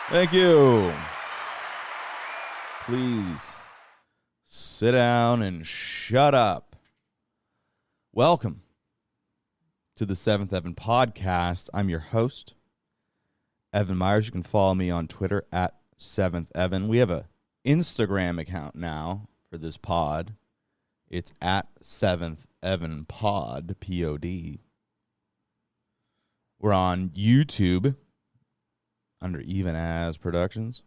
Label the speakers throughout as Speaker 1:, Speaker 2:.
Speaker 1: Thank you. Please sit down and shut up. Welcome to the 7th Evan podcast. I'm your host, Evan Myers. You can follow me on Twitter at 7th Evan. We have an Instagram account now for this pod. It's at 7th Evan Pod, P-O-D. We're on YouTube under Even As Productions.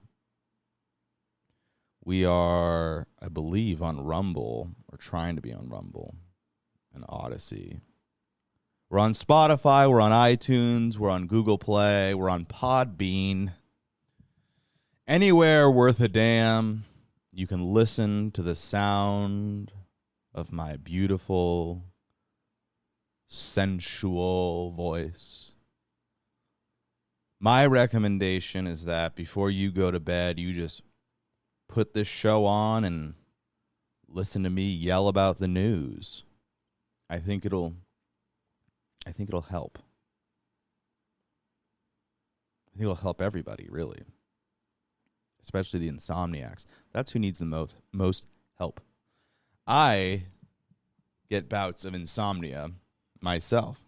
Speaker 1: We are, I believe, on Rumble. We're trying to be on Rumble and Odyssey. We're on Spotify. We're on iTunes. We're on Google Play. We're on Podbean. Anywhere worth a damn, you can listen to the sound of my beautiful, sensual voice. My recommendation is that before you go to bed, you just put this show on and listen to me yell about the news. I think it'll help. I think it'll help everybody, really. Especially the insomniacs. That's who needs the most help. I get bouts of insomnia myself.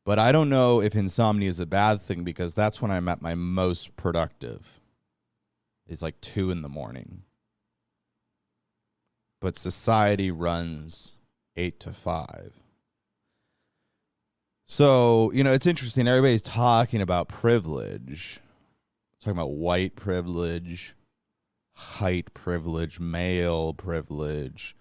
Speaker 1: But I don't know if insomnia is a bad thing because that's when I'm at my most productive. It's like 2 a.m. But society runs 8 to 5. So, it's interesting. Everybody's talking about privilege. Talking about white privilege, height privilege, male privilege,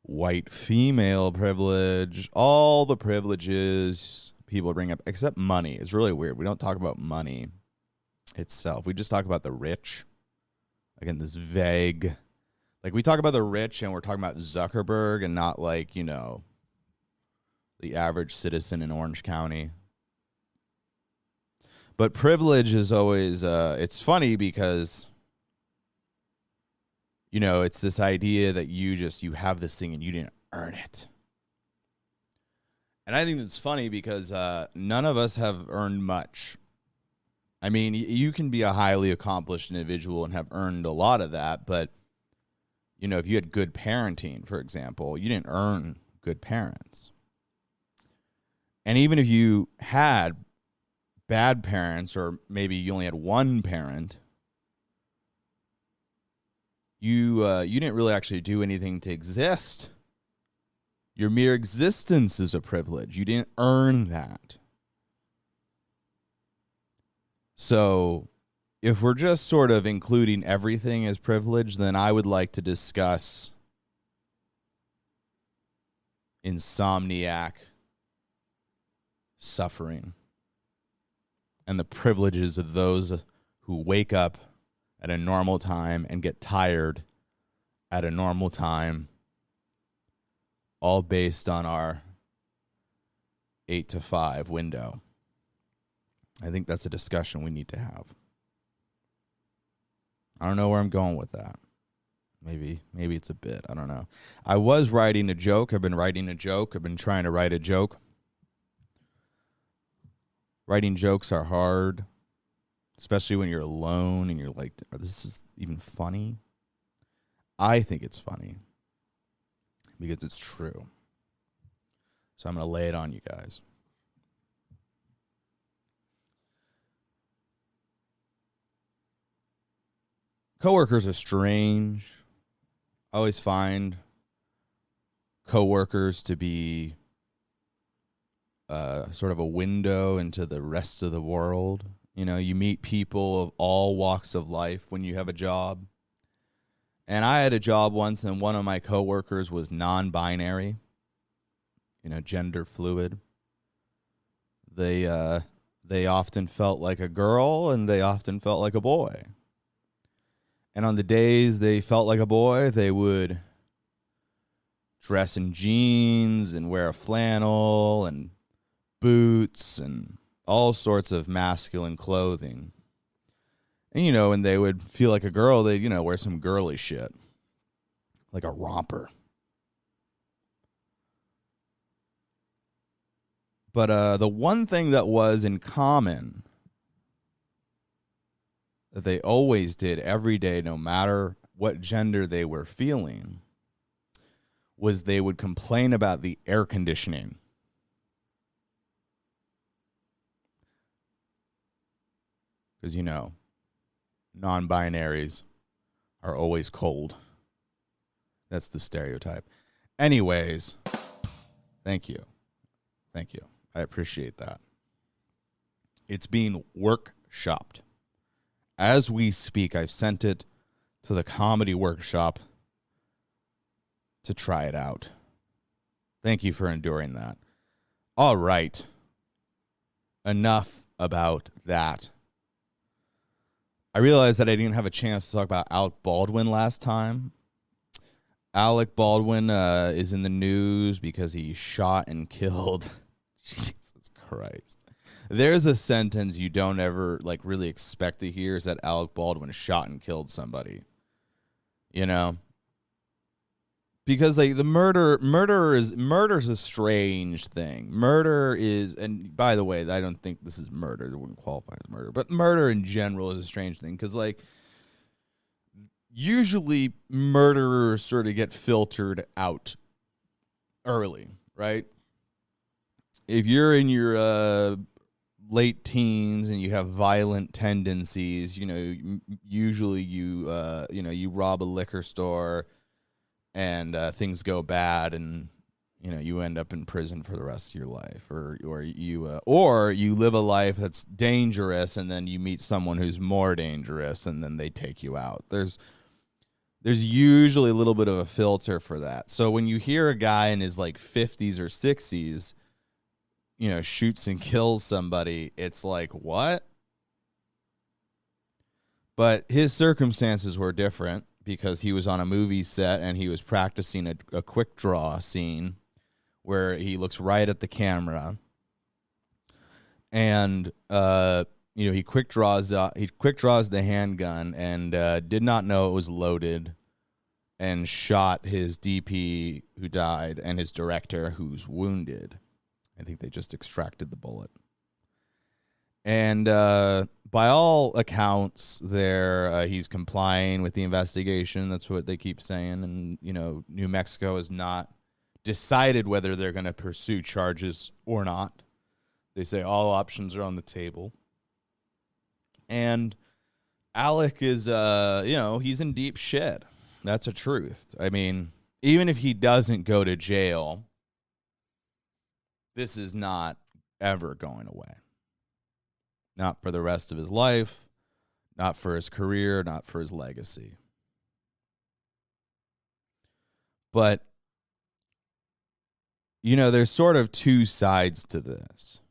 Speaker 1: white female privilege, all the privileges people bring up, except money. It's really weird. We don't talk about money itself. We just talk about the rich. Again, this vague, like we talk about the rich and we're talking about Zuckerberg and not like, the average citizen in Orange County. But privilege is always, it's funny because, it's this idea that you have this thing and you didn't earn it. And I think that's funny because none of us have earned much. I mean, you can be a highly accomplished individual and have earned a lot of that, but, if you had good parenting, for example, you didn't earn good parents. And even if you had bad parents, or maybe you only had one parent, you didn't really actually do anything to exist. Your mere existence is a privilege. You didn't earn that. So if we're just sort of including everything as privilege, then I would like to discuss insomniac suffering and the privileges of those who wake up at a normal time and get tired at a normal time, all based on our 8 to 5 window. I think that's a discussion we need to have. I don't know where I'm going with that. Maybe it's a bit. I don't know. I was writing a joke. I've been writing a joke. I've been trying to write a joke. Writing jokes are hard, especially when you're alone and you're like, this is even funny. I think it's funny because it's true. So I'm going to lay it on you guys. Coworkers are strange. I always find coworkers to be sort of a window into the rest of the world. You meet people of all walks of life when you have a job. And I had a job once, and one of my coworkers was non-binary, gender fluid. They often felt like a girl, and they often felt like a boy. And on the days they felt like a boy, they would dress in jeans and wear a flannel and boots and all sorts of masculine clothing. And, when they would feel like a girl, they'd, wear some girly shit, like a romper. But the one thing that was in common that they always did every day, no matter what gender they were feeling, was they would complain about the air conditioning. Because, you know, non-binaries are always cold. That's the stereotype. Anyways, thank you. Thank you. I appreciate that. It's being workshopped. As we speak, I've sent it to the comedy workshop to try it out. Thank you for enduring that. All right. Enough about that. I realized that I didn't have a chance to talk about Alec Baldwin last time. Alec Baldwin is in the news because he shot and killed. Jesus Christ. There's a sentence you don't ever really expect to hear, is that Alec Baldwin shot and killed somebody. You know? Because the murder's a strange thing. Murder is, and by the way, I don't think this is murder. It wouldn't qualify as murder. But murder in general is a strange thing. Because usually murderers sort of get filtered out early, right? If you're in your late teens and you have violent tendencies, usually you rob a liquor store and things go bad, and you end up in prison for the rest of your life, or you live a life that's dangerous, and then you meet someone who's more dangerous, and then they take you out. There's usually a little bit of a filter for that. So when you hear a guy in his 50s or 60s, shoots and kills somebody, it's like, what? But his circumstances were different, because he was on a movie set and he was practicing a quick draw scene where he looks right at the camera, and he quick draws the handgun and did not know it was loaded, and shot his DP who died and his director who's wounded. I think they just extracted the bullet. And by all accounts, he's complying with the investigation. That's what they keep saying. And, New Mexico has not decided whether they're going to pursue charges or not. They say all options are on the table. And Alec is, he's in deep shit. That's a truth. I mean, even if he doesn't go to jail, this is not ever going away. Not for the rest of his life, not for his career, not for his legacy. But, there's sort of two sides to this.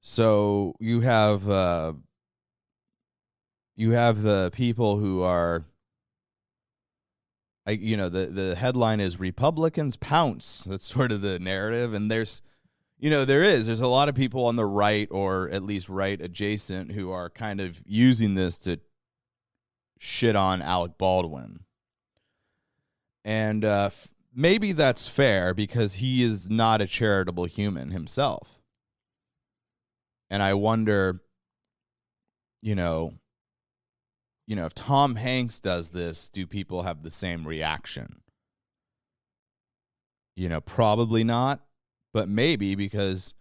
Speaker 1: So you have the people who are, the headline is Republicans Pounce. That's sort of the narrative. And there's a lot of people on the right, or at least right adjacent, who are kind of using this to shit on Alec Baldwin. And maybe that's fair, because he is not a charitable human himself. And I wonder, if Tom Hanks does this, do people have the same reaction? Probably not. But maybe, because,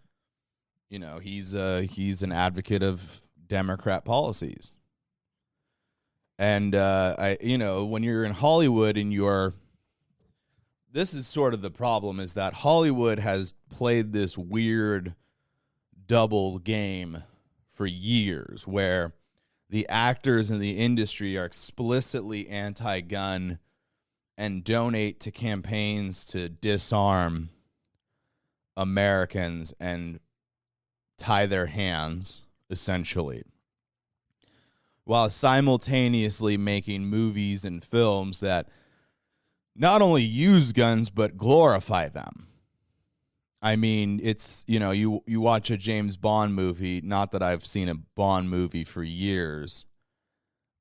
Speaker 1: he's an advocate of Democrat policies. And, when you're in Hollywood and this is sort of the problem, is that Hollywood has played this weird double game for years, where the actors in the industry are explicitly anti-gun and donate to campaigns to disarm Americans and tie their hands, essentially, while simultaneously making movies and films that not only use guns but glorify them. I mean, it's, you watch a James Bond movie, not that I've seen a Bond movie for years,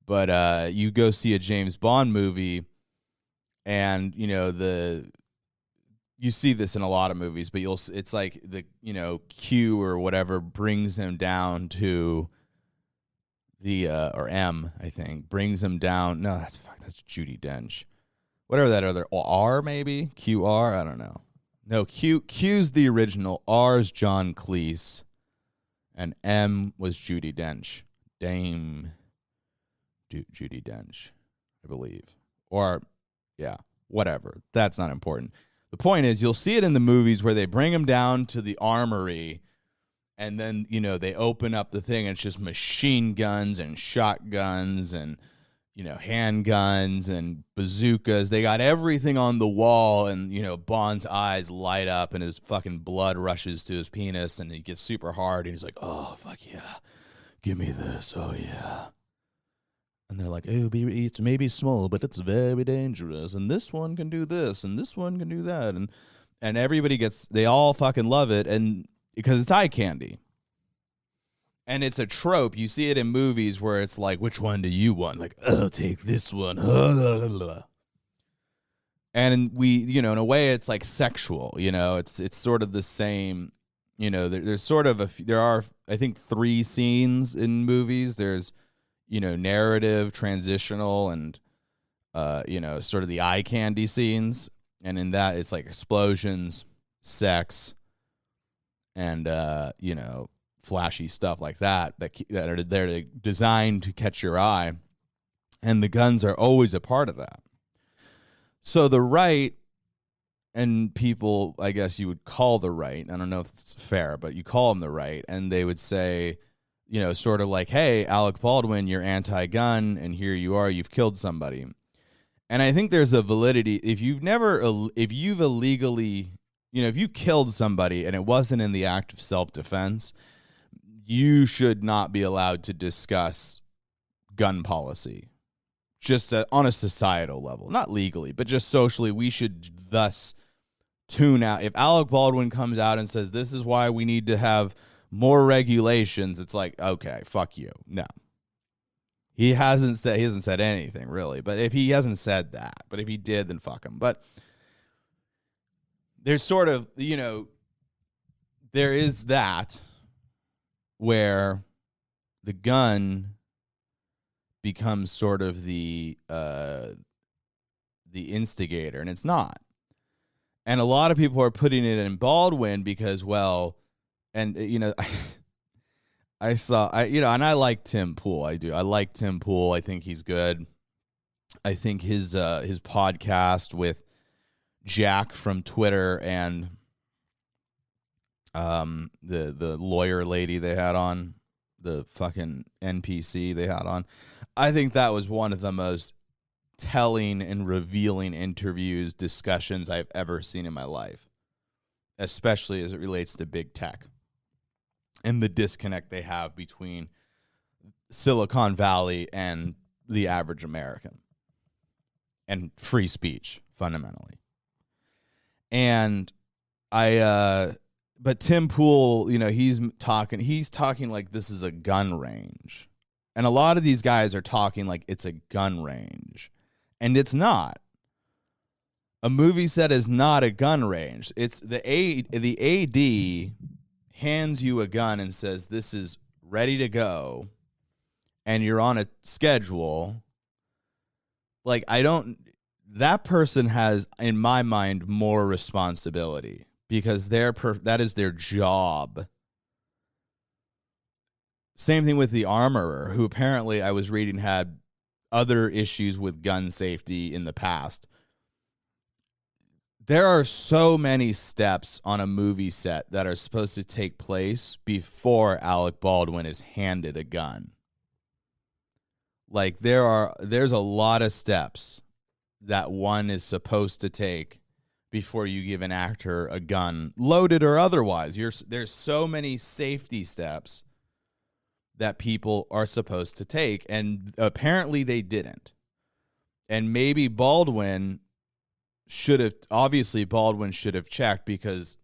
Speaker 1: but you go see a James Bond movie, and you see this in a lot of movies, but it's like the, Q or whatever brings him down to or M, I think, brings him down. No, that's Judi Dench. Whatever that other R maybe QR. I don't know. No, Q's the original. R's John Cleese, and M was Judi Dench, Dame Judi Dench, I believe, or yeah, whatever. That's not important. The point is, you'll see it in the movies where they bring him down to the armory. And then, they open up the thing and it's just machine guns and shotguns and, handguns and bazookas. They got everything on the wall, and, Bond's eyes light up and his fucking blood rushes to his penis and he gets super hard and he's like, oh, fuck yeah. Give me this. Oh, yeah. And they're like, oh, it's maybe small, but it's very dangerous. And this one can do this and this one can do that. And everybody they all fucking love it. And because it's eye candy. And it's a trope. You see it in movies where it's like, which one do you want? Like, oh, take this one. And we, in a way, it's like sexual. It's sort of the same. There's sort of there are, I think, 3 scenes in movies. There's, narrative, transitional, and, sort of the eye candy scenes. And in that, it's like explosions, sex, and, flashy stuff like that are there designed to catch your eye. And the guns are always a part of that. So the right, and people, I guess you would call the right, I don't know if it's fair, but you call them the right, and they would say, sort of like, hey, Alec Baldwin, you're anti-gun, and here you are, you've killed somebody. And I think there's a validity. If you've illegally, if you killed somebody and it wasn't in the act of self-defense, you should not be allowed to discuss gun policy, just on a societal level, not legally, but just socially. We should thus tune out. If Alec Baldwin comes out and says, this is why we need to have more regulations, it's like, okay, fuck you. No. He hasn't said anything really, but if he hasn't said that, but if he did, then fuck him. But there's sort of, there is that where the gun becomes sort of the instigator, and it's not. And a lot of people are putting it in Baldwin because, well, and and I like Tim Pool. I do. I like Tim Pool. I think he's good. I think his podcast with Jack from Twitter and the lawyer lady they had on, the fucking NPC they had on, I think that was one of the most telling and revealing discussions I've ever seen in my life, especially as it relates to big tech and the disconnect they have between Silicon Valley and the average American and free speech, fundamentally. And but Tim Pool, he's talking like this is a gun range. And a lot of these guys are talking like it's a gun range. And it's not. A movie set is not a gun range. It's the AD hands you a gun and says, this is ready to go, and you're on a schedule. Like, that person has, in my mind, more responsibility because that is their job. Same thing with the armorer, who apparently I was reading had other issues with gun safety in the past. There are so many steps on a movie set that are supposed to take place before Alec Baldwin is handed a gun. Like, there's a lot of steps that one is supposed to take before you give an actor a gun, loaded or otherwise. There's so many safety steps that people are supposed to take, and apparently they didn't. And maybe Baldwin should have checked because,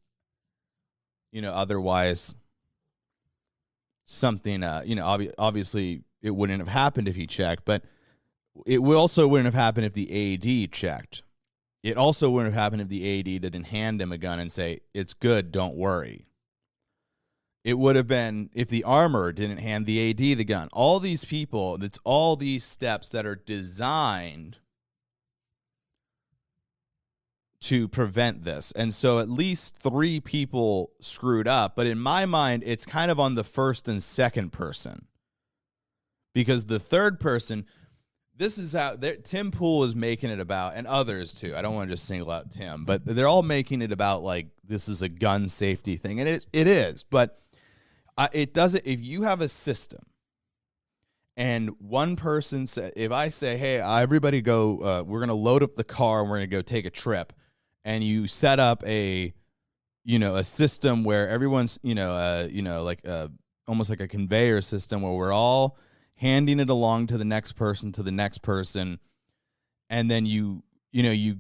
Speaker 1: otherwise something, obviously it wouldn't have happened if he checked, but it also wouldn't have happened if the AD checked. It also wouldn't have happened if the AD didn't hand him a gun and say, it's good, don't worry. It would have been if the armorer didn't hand the AD the gun. All these people, it's all these steps that are designed to prevent this. And so at least 3 people screwed up. But in my mind, it's kind of on the first and second person. Because the third person, this is how Tim Pool is making it about, and others too. I don't want to just single out Tim, but they're all making it about like this is a gun safety thing. And it is. But it doesn't, if you have a system and one person said, if I say, hey, everybody go, we're going to load up the car and we're going to go take a trip. And you set up a system where everyone's, like almost like a conveyor system where we're all handing it along to the next person. And then you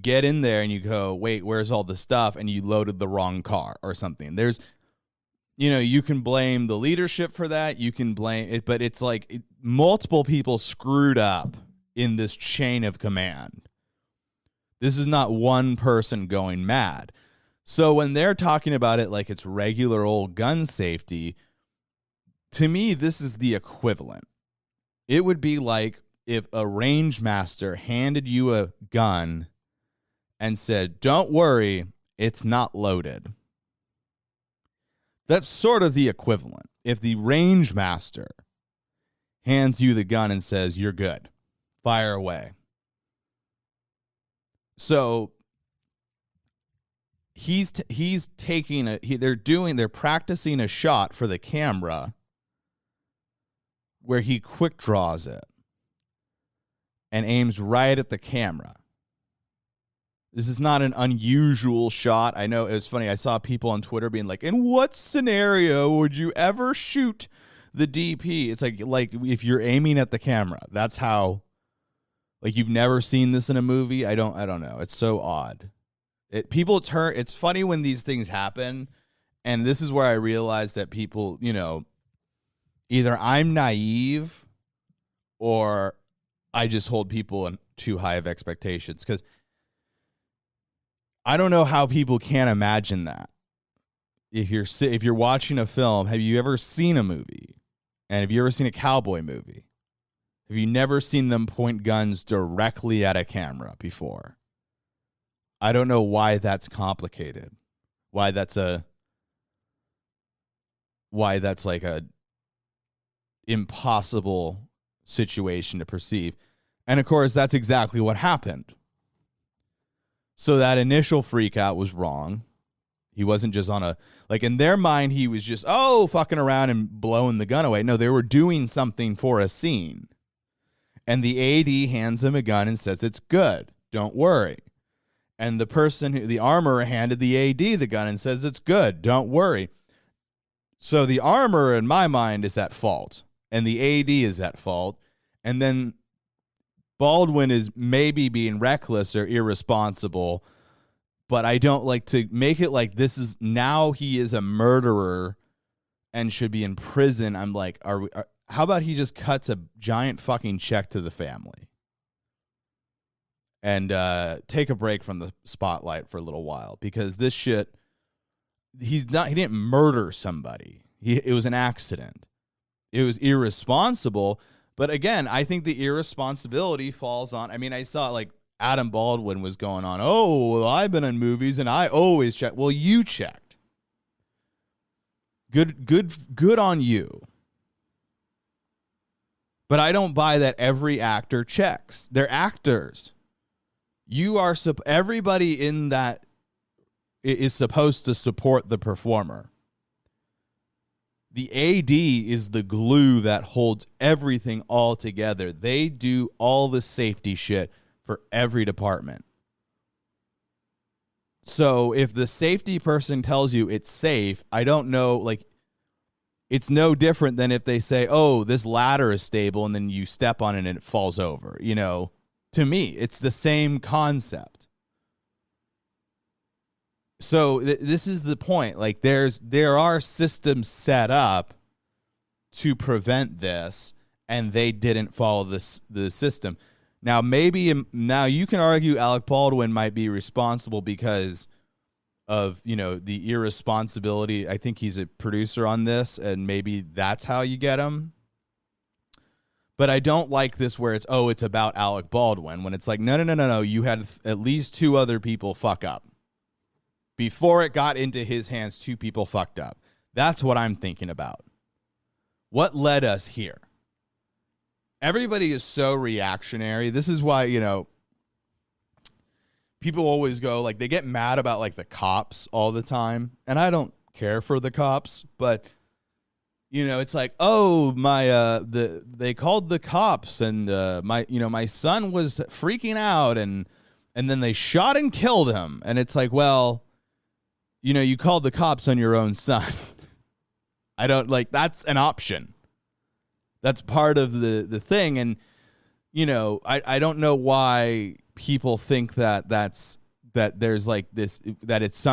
Speaker 1: get in there and you go, wait, where's all the stuff? And you loaded the wrong car or something. There's, you can blame the leadership for that. You can blame it, but it's like multiple people screwed up in this chain of command. This is not one person going mad. So when they're talking about it like it's regular old gun safety, to me, this is the equivalent. It would be like if a range master handed you a gun and said, don't worry, it's not loaded. That's sort of the equivalent. If the range master hands you the gun and says, you're good, fire away. So they're practicing a shot for the camera where he quick draws it and aims right at the camera. This is not an unusual shot. I know it was funny. I saw people on Twitter being like, in what scenario would you ever shoot the DP? It's like if you're aiming at the camera, that's how. Like you've never seen this in a movie. I don't know. It's so odd. It's funny when these things happen. And this is where I realized that people, either I'm naive or I just hold people in too high of expectations. Because I don't know how people can't imagine that. If you're watching a film, have you ever seen a movie? And have you ever seen a cowboy movie? Have you never seen them point guns directly at a camera before? I don't know why that's complicated. Why that's like a impossible situation to perceive. And of course, that's exactly what happened. So that initial freak out was wrong. He wasn't just in their mind, he was just, fucking around and blowing the gun away. No, they were doing something for a scene. And the AD hands him a gun and says, it's good, don't worry. And the armorer handed the AD the gun and says, it's good, don't worry. So the armorer, in my mind, is at fault. And the AD is at fault. And then Baldwin is maybe being reckless or irresponsible. But I don't like to make it like this is, now he is a murderer and should be in prison. I'm like, how about he just cuts a giant fucking check to the family and take a break from the spotlight for a little while? Because this shit, he didn't murder somebody. It was an accident. It was irresponsible. But again, I think the irresponsibility falls on, I saw like Adam Baldwin was going on, well, I've been in movies and I always check. Well, you checked. Good on you. But I don't buy that every actor checks. They're actors. Everybody in that is supposed to support the performer. The AD is the glue that holds everything all together. They do all the safety shit for every department. So if the safety person tells you it's safe, I don't know, it's no different than if they say, this ladder is stable, and then you step on it and it falls over. To me, it's the same concept. So this is the point. Like there are systems set up to prevent this, and they didn't follow the system. Now you can argue Alec Baldwin might be responsible because the irresponsibility. I think he's a producer on this, and maybe that's how you get him. But I don't like this where it's about Alec Baldwin, when it's like, no. You had at least 2 other people fuck up. Before it got into his hands, 2 people fucked up. That's what I'm thinking about. What led us here? Everybody is so reactionary. This is why, people always go, like, they get mad about, like, the cops all the time. And I don't care for the cops, but it's like, they called the cops, and my son was freaking out, and then they shot and killed him. And it's like, well, you called the cops on your own son. I don't like, that's an option. That's part of the thing. And, I don't know why people think that there's like this, that it's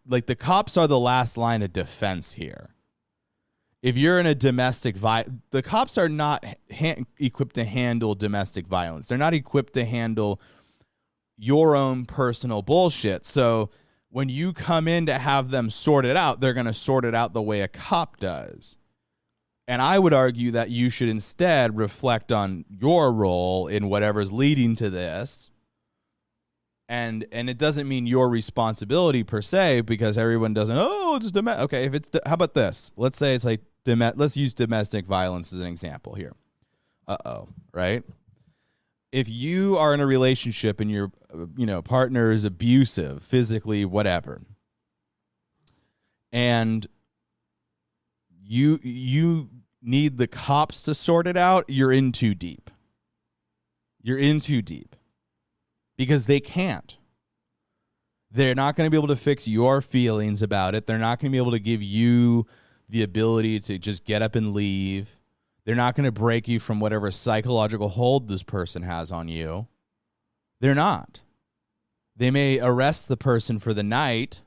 Speaker 1: like the cops are the last line of defense here. If you're in a the cops are not equipped to handle domestic violence. They're not equipped to handle your own personal bullshit. So when you come in to have them sort it out, they're going to sort it out the way a cop does. And I would argue that you should instead reflect on your role in whatever's leading to this. And it doesn't mean your responsibility per se, because everyone doesn't, it's domestic. Okay, how about this? Let's say it's like, let's use domestic violence as an example here. Right? If you are in a relationship and your partner is abusive, physically, whatever, and you need the cops to sort it out, you're in too deep. You're in too deep. Because they can't. They're not going to be able to fix your feelings about it. They're not going to be able to give you the ability to just get up and leave. They're not going to break you from whatever psychological hold this person has on you. They're not. They may arrest the person for the night.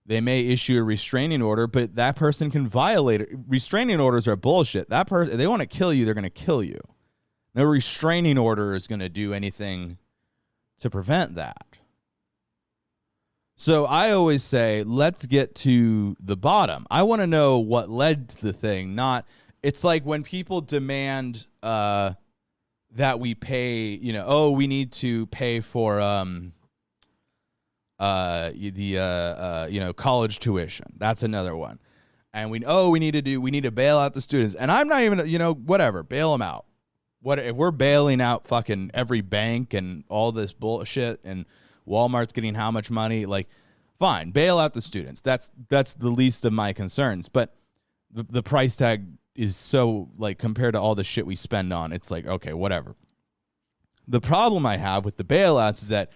Speaker 1: They may issue a restraining order, but that person can violate it. Restraining orders are bullshit. That person, if they want to kill you, they're going to kill you. No restraining order is going to do anything to prevent that. So I always say, let's get to the bottom. I want to know what led to the thing. It's like when people demand that we pay, we need to pay for college tuition. That's another one. And we need to bail out the students. And I'm not even, whatever, bail them out. What if we're bailing out fucking every bank and all this bullshit, and Walmart's getting how much money? Like, fine, bail out the students. That's the least of my concerns. But the price tag is so, like, compared to all the shit we spend on, it's like, okay, whatever. The problem I have with the bailouts is that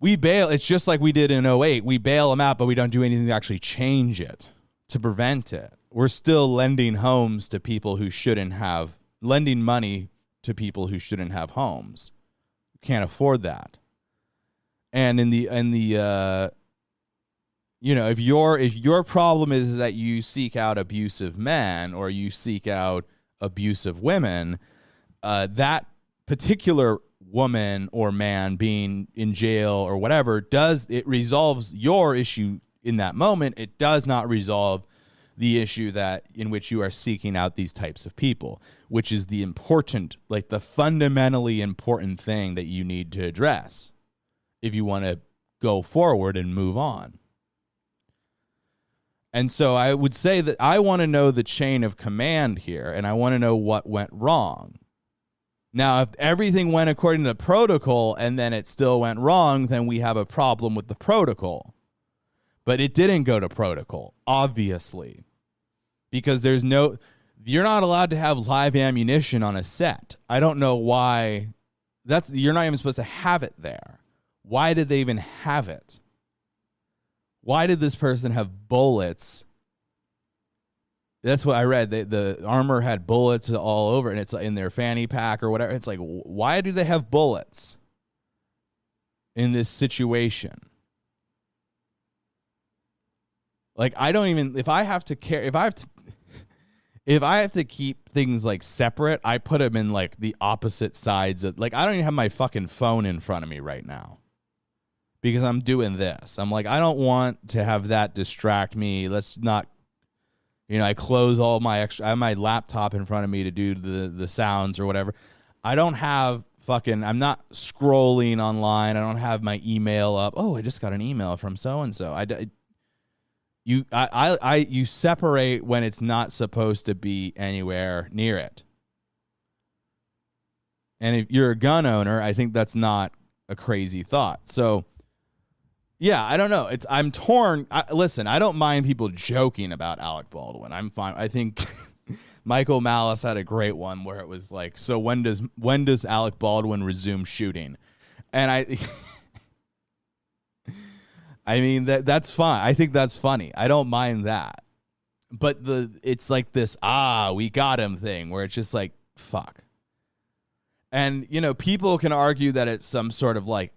Speaker 1: it's just like we did in '08. We bail them out, but we don't do anything to actually change it, to prevent it. We're still lending homes to people who shouldn't have, lending money to people who shouldn't have homes. Can't afford that. And if your problem is that you seek out abusive men or you seek out abusive women, that particular woman or man being in jail or whatever, it resolves your issue in that moment. It does not resolve the issue in which you are seeking out these types of people, which is the fundamentally important thing that you need to address if you want to go forward and move on. And so I would say that I want to know the chain of command here, and I want to know what went wrong. Now, if everything went according to protocol and then it still went wrong, then we have a problem with the protocol. But it didn't go to protocol, obviously, because you're not allowed to have live ammunition on a set. I don't know why. You're not even supposed to have it there. Why did they even have it? Why did this person have bullets? That's what I read. The armor had bullets all over, and it's in their fanny pack or whatever. It's like, why do they have bullets in this situation? Like, I don't even, if I have to keep things like separate, I put them in like the opposite sides of, like, I don't even have my fucking phone in front of me right now because I'm doing this. I'm like, I don't want to have that distract me. Let's not, I close all my I have my laptop in front of me to do the sounds or whatever. I don't have I'm not scrolling online. I don't have my email up. Oh, I just got an email from so-and-so. You separate when it's not supposed to be anywhere near it. And if you're a gun owner, I think that's not a crazy thought. So, yeah, I don't know. I'm torn. Listen, I don't mind people joking about Alec Baldwin. I'm fine. I think Michael Malice had a great one where it was like, so when does Alec Baldwin resume shooting? And I mean that's fine. I think that's funny. I don't mind that. But it's like this we got him thing where it's just like fuck. And people can argue that it's some sort of like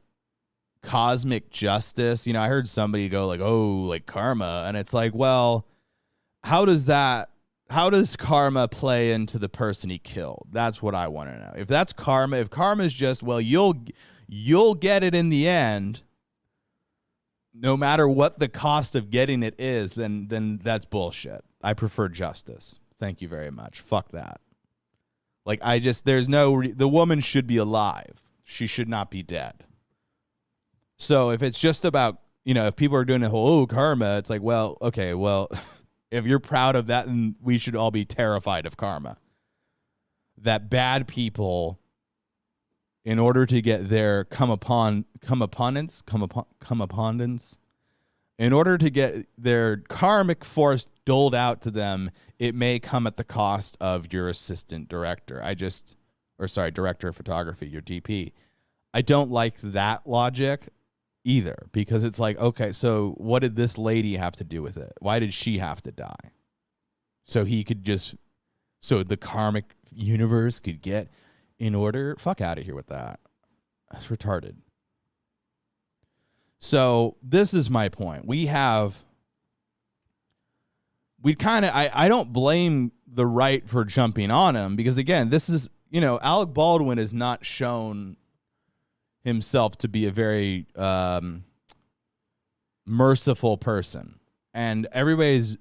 Speaker 1: cosmic justice. I heard somebody go like, oh, like karma, and it's like, well, how does karma play into the person he killed? That's what I want to know. If that's karma, if karma is just, well, you'll get it in the end, no matter what the cost of getting it is, then that's bullshit. I prefer justice. Thank you very much. Fuck that. Like, the woman should be alive. She should not be dead. So if it's just about, if people are doing the whole, karma, it's like, well, okay, well, if you're proud of that, then we should all be terrified of karma. That bad people, in order to get their comeuppance, in order to get their karmic force doled out to them, it may come at the cost of your assistant director. Director of photography, your DP. I don't like that logic either, because it's like, okay, so what did this lady have to do with it? Why did she have to die? So the karmic universe could get in order? Fuck out of here with that. That's retarded. So this is my point. I don't blame the right for jumping on him, because again, this is, Alec Baldwin is not shown himself to be a very merciful person, and everybody's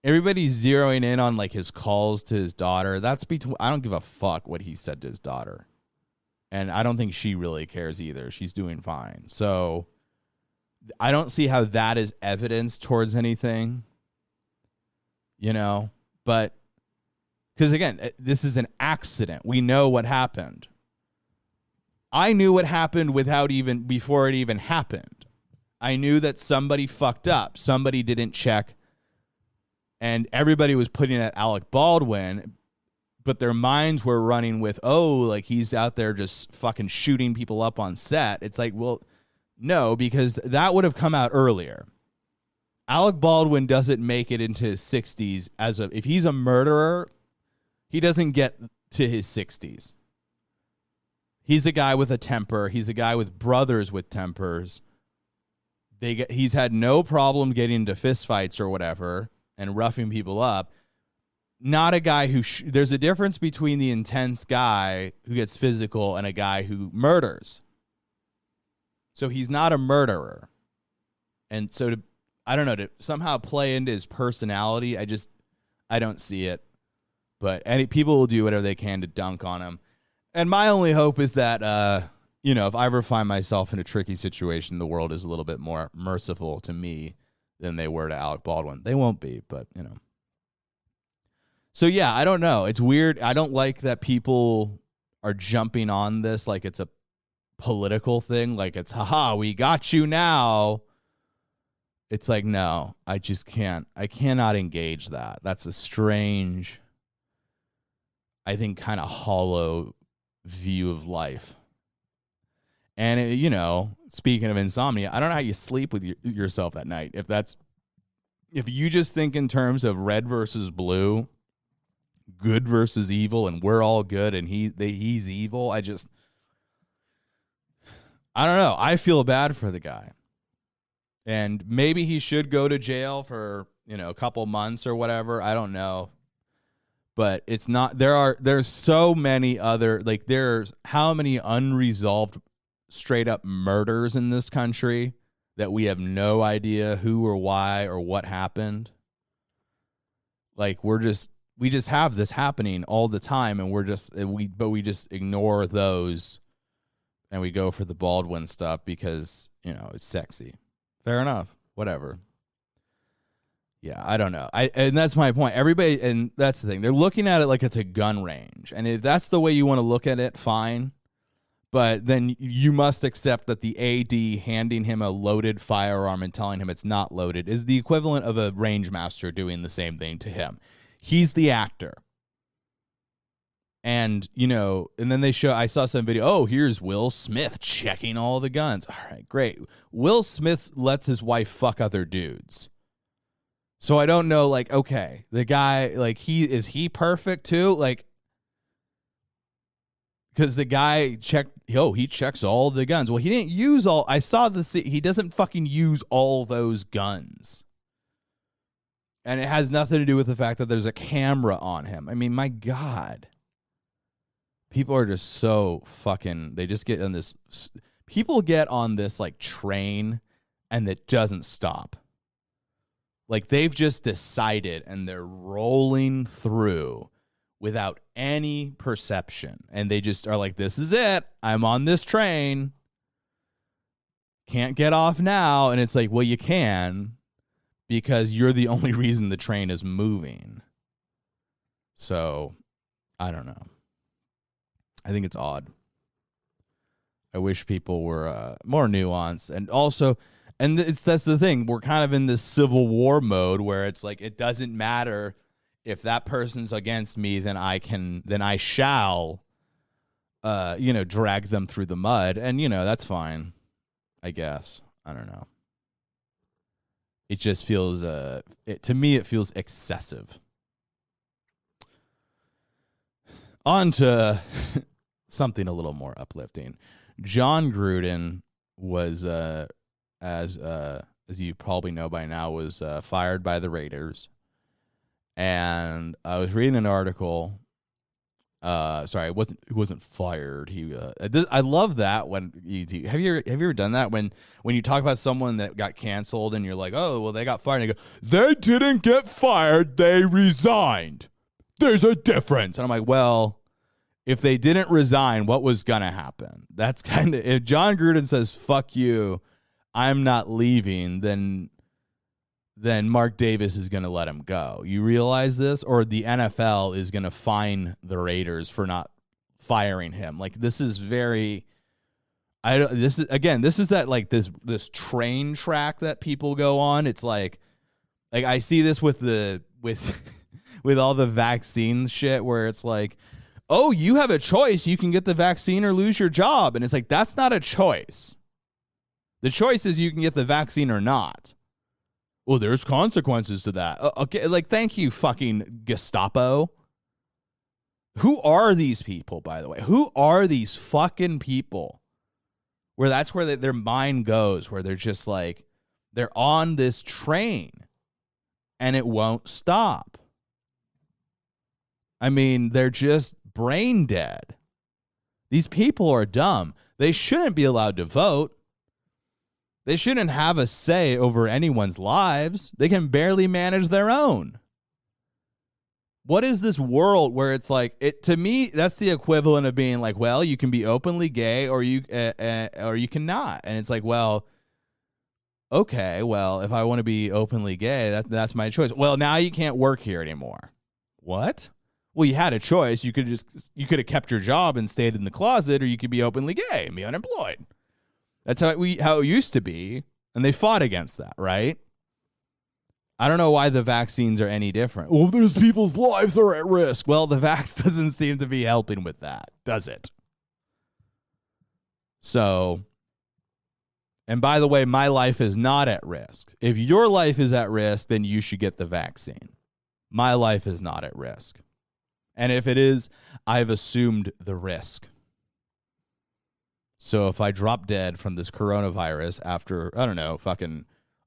Speaker 1: zeroing in on like his calls to his daughter. I don't give a fuck what he said to his daughter, and I don't think she really cares either. She's doing fine. So I don't see how that is evidence towards anything, but because again, this is an accident. We know what happened. I knew what happened before it even happened. I knew that somebody fucked up. Somebody didn't check. And everybody was putting at Alec Baldwin, but their minds were running with, like he's out there just fucking shooting people up on set. It's like, well, no, because that would have come out earlier. Alec Baldwin doesn't make it into his 60s if he's a murderer, he doesn't get to his 60s. He's a guy with a temper. He's a guy with brothers with tempers. He's had no problem getting into fistfights or whatever and roughing people up. Not a guy who... there's a difference between the intense guy who gets physical and a guy who murders. So he's not a murderer. And so to somehow play into his personality, I don't see it. But people will do whatever they can to dunk on him. And my only hope is that, if I ever find myself in a tricky situation, the world is a little bit more merciful to me than they were to Alec Baldwin. They won't be, but, So, yeah, I don't know. It's weird. I don't like that people are jumping on this like it's a political thing. Like it's, haha, we got you now. It's like, no, I just can't. I cannot engage that. That's a strange, I think, kind of hollow view of life. And speaking of insomnia, I don't know how you sleep with yourself at night. If you just think in terms of red versus blue, good versus evil, and we're all good and he's evil, I don't know. I feel bad for the guy, and maybe he should go to jail for a couple months or whatever. I don't know. But it's not, there's so many other, like there's how many unresolved straight up murders in this country that we have no idea who or why or what happened. Like we just have this happening all the time, and we just ignore those, and we go for the Baldwin stuff because, it's sexy. Fair enough. Whatever. Yeah, I don't know. And that's my point. Everybody, and that's the thing. They're looking at it like it's a gun range. And if that's the way you want to look at it, fine. But then you must accept that the AD handing him a loaded firearm and telling him it's not loaded is the equivalent of a range master doing the same thing to him. He's the actor. And, and then I saw some video. Oh, here's Will Smith checking all the guns. All right, great. Will Smith lets his wife fuck other dudes. So I don't know, like, okay, the guy, like, is he perfect too? Like, because the guy he checks all the guns. Well, he didn't use I saw he doesn't fucking use all those guns. And it has nothing to do with the fact that there's a camera on him. I mean, my God. People are just so fucking, they just get on this, people get on this, like, train, and it doesn't stop. Like, they've just decided, and they're rolling through without any perception. And they just are like, this is it. I'm on this train. Can't get off now. And it's like, well, you can, because you're the only reason the train is moving. So, I don't know. I think it's odd. I wish people were more nuanced. And also, that's the thing. We're kind of in this civil war mode where it's like, it doesn't matter if that person's against me, then I shall, drag them through the mud. And, that's fine, I guess. I don't know. It just feels, to me, it feels excessive. On to something a little more uplifting. Jon Gruden was, as you probably know by now, was fired by the Raiders. And I was reading an article. Sorry, he wasn't fired. I love that when have you ever done that when you talk about someone that got canceled and you're like, oh well, they got fired, and you go, they didn't get fired, they resigned. There's a difference. And I'm like, well, if they didn't resign, what was gonna happen? That's kind of, if Jon Gruden says fuck you, I'm not leaving, then Mark Davis is going to let him go. You realize this? Or the NFL is going to fine the Raiders for not firing him. Like, this is very, this is that, like, this train track that people go on. It's like I see this with with all the vaccine shit where it's like, oh, you have a choice. You can get the vaccine or lose your job. And it's like, that's not a choice. The choice is you can get the vaccine or not. Well, there's consequences to that. Okay, like, thank you, fucking Gestapo. Who are these people, by the way? Who are these fucking people? Where that's where their mind goes, where they're just like, they're on this train, and it won't stop. I mean, they're just brain dead. These people are dumb. They shouldn't be allowed to vote. They shouldn't have a say over anyone's lives. They can barely manage their own. What is this world where it's like, to me, that's the equivalent of being like, well, you can be openly gay or you cannot. And it's like, well, okay, well, if I want to be openly gay, that's my choice. Well, now you can't work here anymore. What? Well, you had a choice. You could have kept your job and stayed in the closet, or you could be openly gay and be unemployed. That's how it used to be, and they fought against that, right? I don't know why the vaccines are any different. Well, there's people's lives are at risk. Well, the vax doesn't seem to be helping with that, does it? So, and by the way, my life is not at risk. If your life is at risk, then you should get the vaccine. My life is not at risk. And if it is, I've assumed the risk. So if I drop dead from this coronavirus after, I don't know, fucking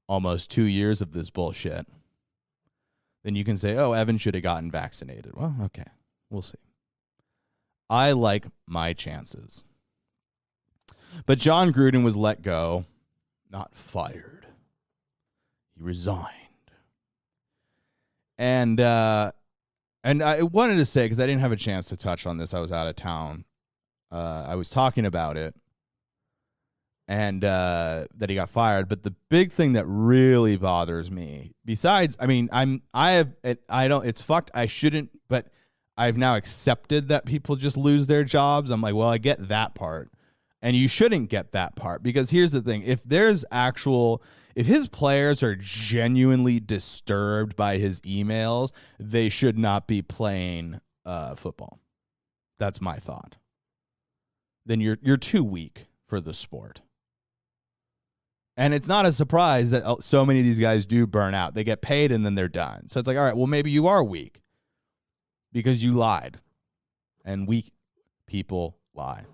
Speaker 1: almost 2 years of this bullshit, then you can say, oh, Evan should have gotten vaccinated. Well, okay, we'll see. I like my chances. But Jon Gruden was let go, not fired. He resigned. And I wanted to say, because I didn't have a chance to touch on this, I was out of town. I was talking about it, and that he got fired. But the big thing that really bothers me, besides, I mean, it's fucked. I shouldn't, but I've now accepted that people just lose their jobs. I'm like, well, I get that part. And you shouldn't get that part, because here's the thing. If his players are genuinely disturbed by his emails, they should not be playing football. That's my thought. Then you're too weak for the sport. And it's not a surprise that so many of these guys do burn out. They get paid and then they're done. So it's like, all right, well, maybe you are weak because you lied. And weak people lie.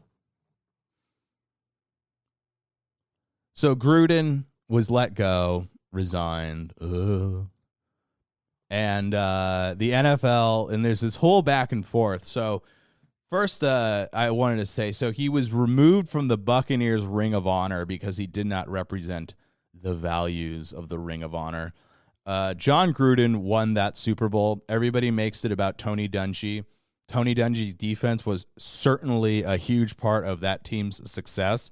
Speaker 1: So Gruden was let go, resigned. And the NFL, and there's this whole back and forth. So first, I wanted to say, so he was removed from the Buccaneers Ring of Honor because he did not represent the values of the Ring of Honor. Jon Gruden won that Super Bowl. Everybody makes it about Tony Dungy. Tony Dungy's defense was certainly a huge part of that team's success.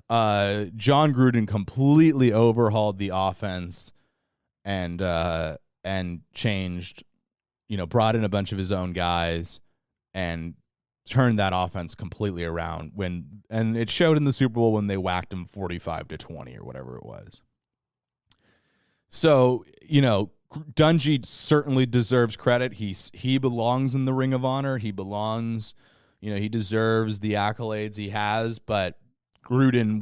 Speaker 1: Jon Gruden completely overhauled the offense and changed, brought in a bunch of his own guys and turned that offense completely around and it showed in the Super Bowl when they whacked him 45-20 or whatever it was. So, Dungy certainly deserves credit. He belongs in the Ring of Honor. He belongs, he deserves the accolades he has, but Gruden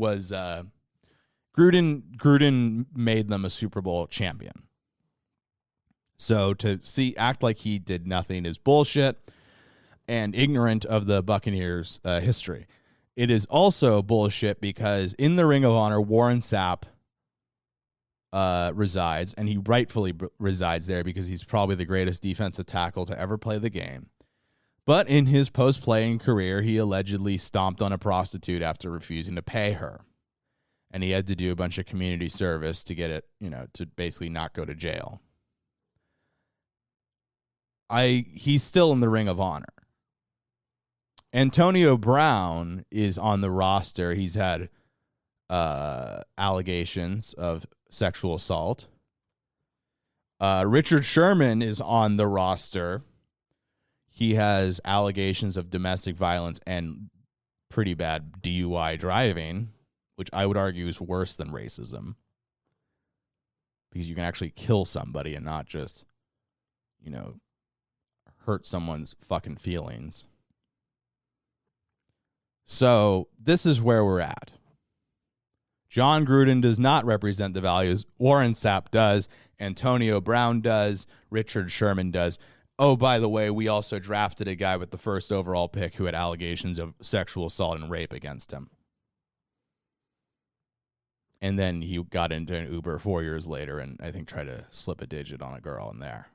Speaker 1: made them a Super Bowl champion. So to act like he did nothing is bullshit and ignorant of the Buccaneers' history. It is also bullshit because in the Ring of Honor, Warren Sapp resides, and he rightfully resides there because he's probably the greatest defensive tackle to ever play the game. But in his post-playing career, he allegedly stomped on a prostitute after refusing to pay her. And he had to do a bunch of community service to get it, to basically not go to jail. He's still in the Ring of Honor. Antonio Brown is on the roster. He's had allegations of sexual assault. Richard Sherman is on the roster. He has allegations of domestic violence and pretty bad DUI driving, which I would argue is worse than racism. Because you can actually kill somebody and not just, hurt someone's fucking feelings. So this is where we're at. Jon Gruden does not represent the values. Warren Sapp does. Antonio Brown does. Richard Sherman does. Oh, by the way, we also drafted a guy with the first overall pick who had allegations of sexual assault and rape against him. And then he got into an Uber 4 years later and I think tried to slip a digit on a girl in there.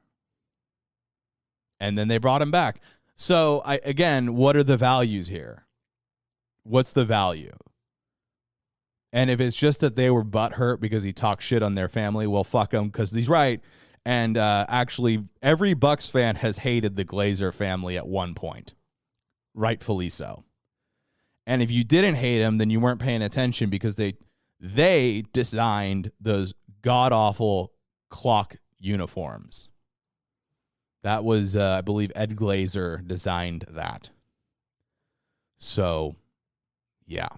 Speaker 1: And then they brought him back. So, again, what are the values here? What's the value? And if it's just that they were butthurt because he talked shit on their family, well, fuck him because he's right. And actually, every Bucs fan has hated the Glazer family at one point. Rightfully so. And if you didn't hate him, then you weren't paying attention because they designed those god-awful clock uniforms. That was, I believe, Ed Glazer designed that. So, yeah.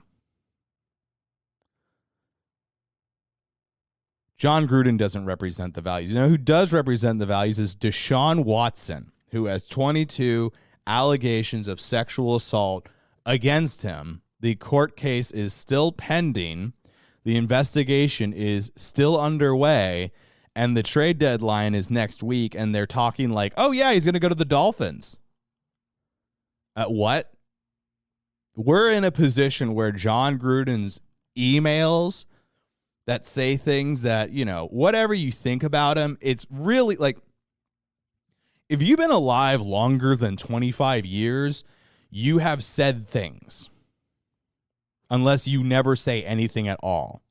Speaker 1: Jon Gruden doesn't represent the values. Who does represent the values is Deshaun Watson, who has 22 allegations of sexual assault against him. The court case is still pending. The investigation is still underway, and the trade deadline is next week, and they're talking like, oh, yeah, he's going to go to the Dolphins. What? We're in a position where Jon Gruden's emails that say things that, whatever you think about him, it's really like, if you've been alive longer than 25 years, you have said things. unless you never say anything at all,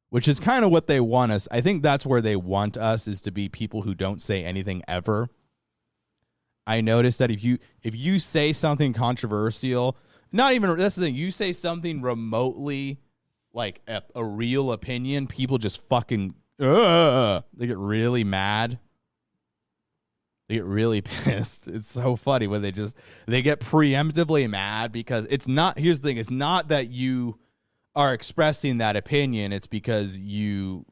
Speaker 1: which is kind of what they want us. I think that's where they want us, is to be people who don't say anything ever. I noticed that if you say something controversial, not even, that's the thing, you say something remotely like a real opinion, people just fucking, they get really mad. They get really pissed. It's so funny when they get preemptively mad because it's not, here's the thing, it's not that you are expressing that opinion, it's because you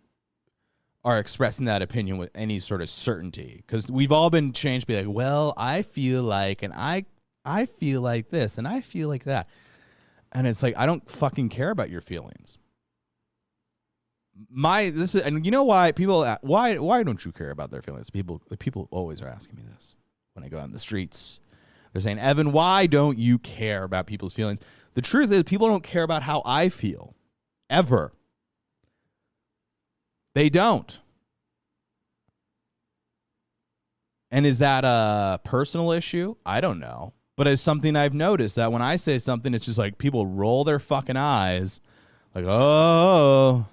Speaker 1: are expressing that opinion with any sort of certainty. Because we've all been changed to be like, well, I feel like, and I feel like this, and I feel like that. And it's like, I don't fucking care about your feelings. And you know why people, why don't you care about their feelings? People always are asking me this when I go out in the streets. They're saying, Evan, why don't you care about people's feelings? The truth is, people don't care about how I feel, ever. They don't. And is that a personal issue? I don't know. But it's something I've noticed, that when I say something, it's just like people roll their fucking eyes. Like, oh,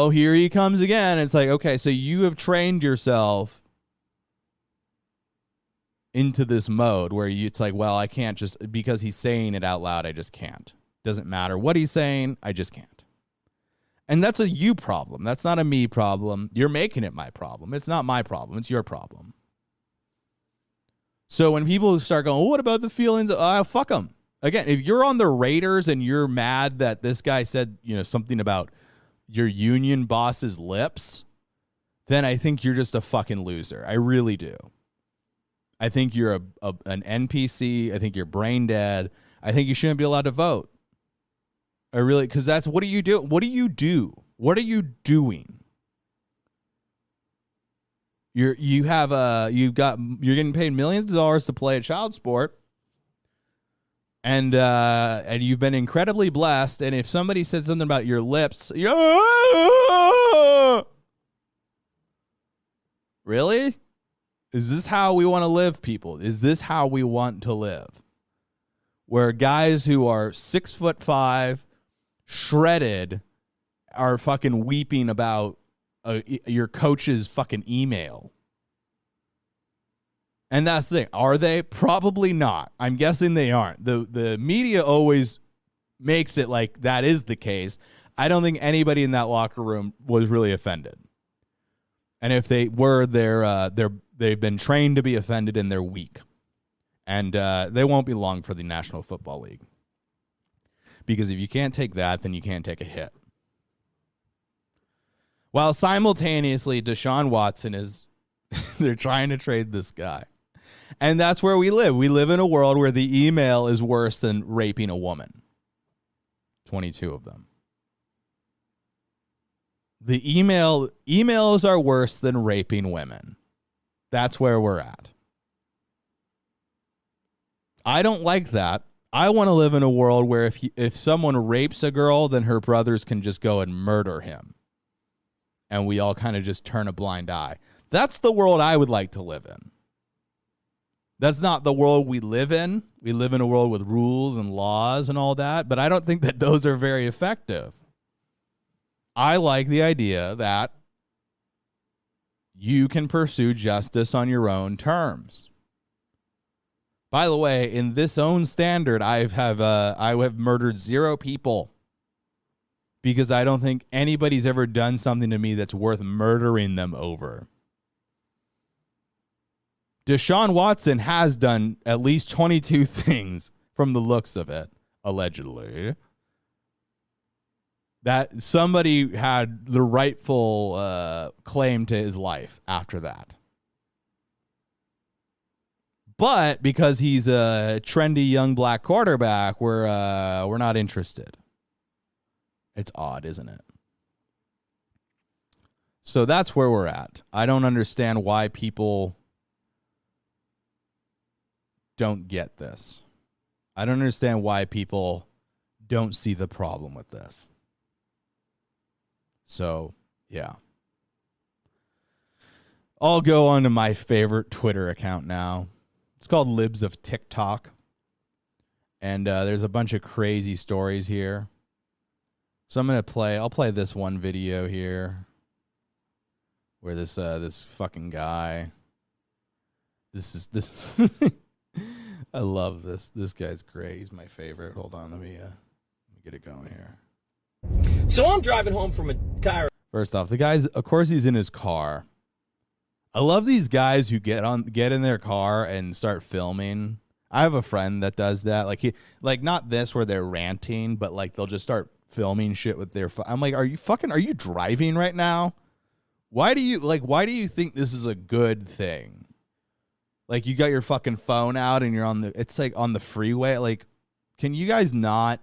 Speaker 1: here he comes again. It's like, okay, so you have trained yourself into this mode where it's like, well, I can't just, because he's saying it out loud, I just can't. Doesn't matter what he's saying, I just can't. And that's a you problem. That's not a me problem. You're making it my problem. It's not my problem. It's your problem. So when people start going, oh, what about the feelings? Fuck them. Again, if you're on the Raiders and you're mad that this guy said, something about your union boss's lips, then I think you're just a fucking loser. I really do. I think you're an NPC. I think you're brain dead. I think you shouldn't be allowed to vote. I really, because that's, what do you do? What do you do? What are you doing? You're getting paid millions of dollars to play a child sport, and you've been incredibly blessed. And if somebody said something about your lips, really? Is this how we want to live, people? Is this how we want to live? Where guys who are 6'5", shredded, are fucking weeping about your coach's fucking email. And that's the thing. Are they? Probably not. I'm guessing they aren't. The media always makes it like that is the case. I don't think anybody in that locker room was really offended. And if they were, they've been trained to be offended, and they're weak. And they won't be long for the National Football League. Because if you can't take that, then you can't take a hit. While simultaneously, Deshaun Watson is, they're trying to trade this guy. And that's where we live. We live in a world where the email is worse than raping a woman. 22 of them. The emails are worse than raping women. That's where we're at. I don't like that. I want to live in a world where if someone rapes a girl, then her brothers can just go and murder him. And we all kind of just turn a blind eye. That's the world I would like to live in. That's not the world we live in. We live in a world with rules and laws and all that, but I don't think that those are very effective. I like the idea that you can pursue justice on your own terms. By the way, in this own standard, I have murdered 0 people because I don't think anybody's ever done something to me that's worth murdering them over. Deshaun Watson has done at least 22 things from the looks of it, allegedly, that somebody had the rightful claim to his life after that. But because he's a trendy young black quarterback, we're not interested. It's odd, isn't it? So that's where we're at. I don't understand why people don't get this. I don't understand why people don't see the problem with this. So, yeah. I'll go on to my favorite Twitter account now. It's called Libs of Tik Tok. And there's a bunch of crazy stories here. So I'll play this one video here where this fucking guy, this I love this. This guy's great. He's my favorite. Hold on, let me get it going here.
Speaker 2: So I'm driving home from a chiropractor.
Speaker 1: First off, the guy's, of course, he's in his car. I love these guys who get in their car and start filming. I have a friend that does that. Like not this where they're ranting, but like they'll just start filming shit with their phone. I'm like, are you driving right now? Why do you think this is a good thing? Like, you got your fucking phone out and you're on the freeway. Like, can you guys not?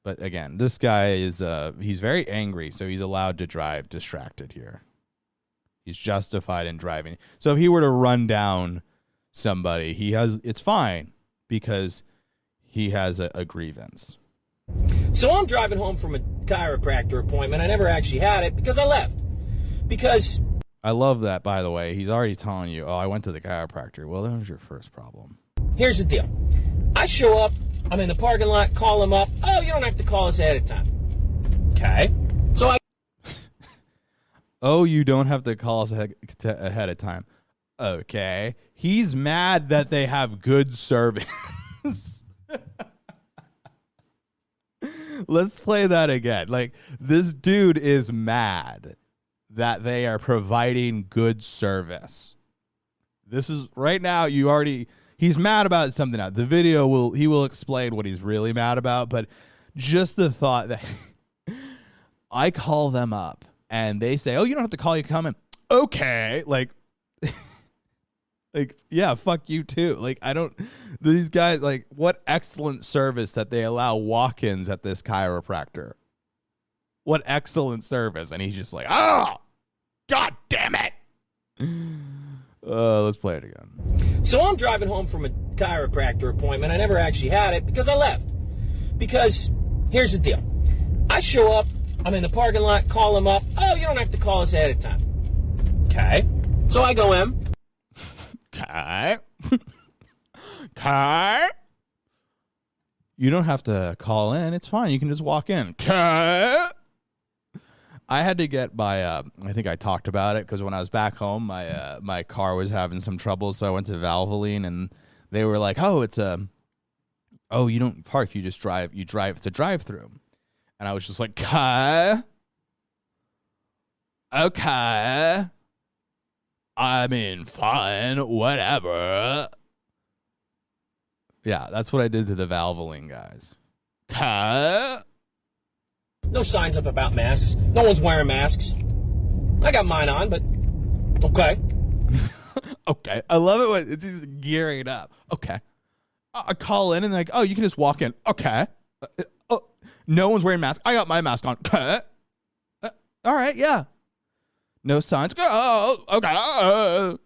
Speaker 1: But again, this guy is he's very angry, so he's allowed to drive distracted here. He's justified in driving. So if he were to run down somebody, it's fine because he has a grievance.
Speaker 2: So I'm driving home from a chiropractor appointment. I never actually had it because I left. Because
Speaker 1: I love that, by the way. He's already telling you, oh, I went to the chiropractor. Well, that was your first problem.
Speaker 2: Here's the deal. I show up, I'm in the parking lot, call him up. Oh, you don't have to call us ahead of time. Okay. So I...
Speaker 1: Oh, you don't have to call us ahead of time. Okay. He's mad that they have good service. Let's play that again. Like, this dude is mad that they are providing good service. This is right now. He's mad about something else. The video he will explain what he's really mad about, but just the thought that I call them up and they say, "Oh, you don't have to call, you come in." Okay, like yeah, fuck you too. Like, these guys, like, what excellent service that they allow walk-ins at this chiropractor. What excellent service. And he's just like, oh, God damn it. Let's play it again.
Speaker 2: So I'm driving home from a chiropractor appointment. I never actually had it because I left. Because here's the deal. I show up, I'm in the parking lot, call him up. Oh, you don't have to call us ahead of time. Okay. So I go in.
Speaker 1: Okay. Okay. You don't have to call in. It's fine. You can just walk in. Okay. I had to get my, I think I talked about it because when I was back home, my car was having some trouble. So I went to Valvoline and they were like, oh, you don't park. You just drive. You drive. It's a drive-through. And I was just like, okay. I mean, fine, whatever. Yeah, that's what I did to the Valvoline guys.
Speaker 2: No signs up about masks. No one's wearing masks. I got mine on, but okay.
Speaker 1: Okay. I love it when it's just gearing up. Okay. I call in and they're like, oh, you can just walk in. Okay. Oh, no one's wearing masks. I got my mask on. Okay. All right, yeah. No signs. Oh, okay.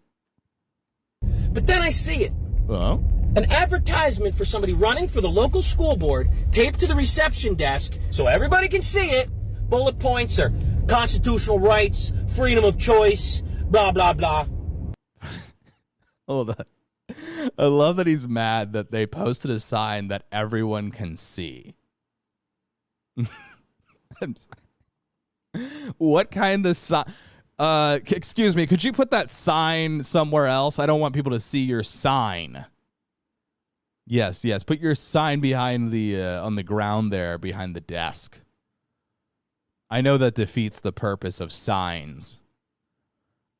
Speaker 2: But then I see it.
Speaker 1: Well,
Speaker 2: an advertisement for somebody running for the local school board taped to the reception desk so everybody can see it. Bullet points are constitutional rights, freedom of choice, blah, blah, blah.
Speaker 1: Hold on. I love that he's mad that they posted a sign that everyone can see. I'm sorry. What kind of sign? Excuse me, could you put that sign somewhere else? I don't want people to see your sign. Yes, put your sign behind the on the ground there behind the desk. I know that defeats the purpose of signs.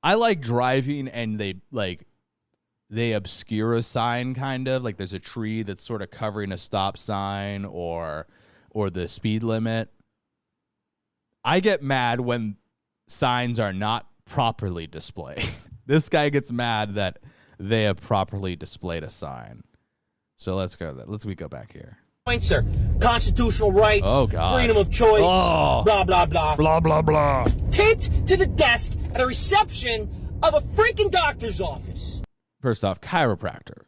Speaker 1: I like driving and they obscure a sign, kind of like there's a tree that's sort of covering a stop sign or the speed limit. I get mad when signs are not properly displayed. This guy gets mad that they have properly displayed a sign. So let's go back here.
Speaker 2: Points are constitutional rights,
Speaker 1: oh, God.
Speaker 2: Freedom of choice, blah, blah, blah.
Speaker 1: Blah, blah, blah.
Speaker 2: Taped to the desk at a reception of a freaking doctor's office.
Speaker 1: First off, chiropractor.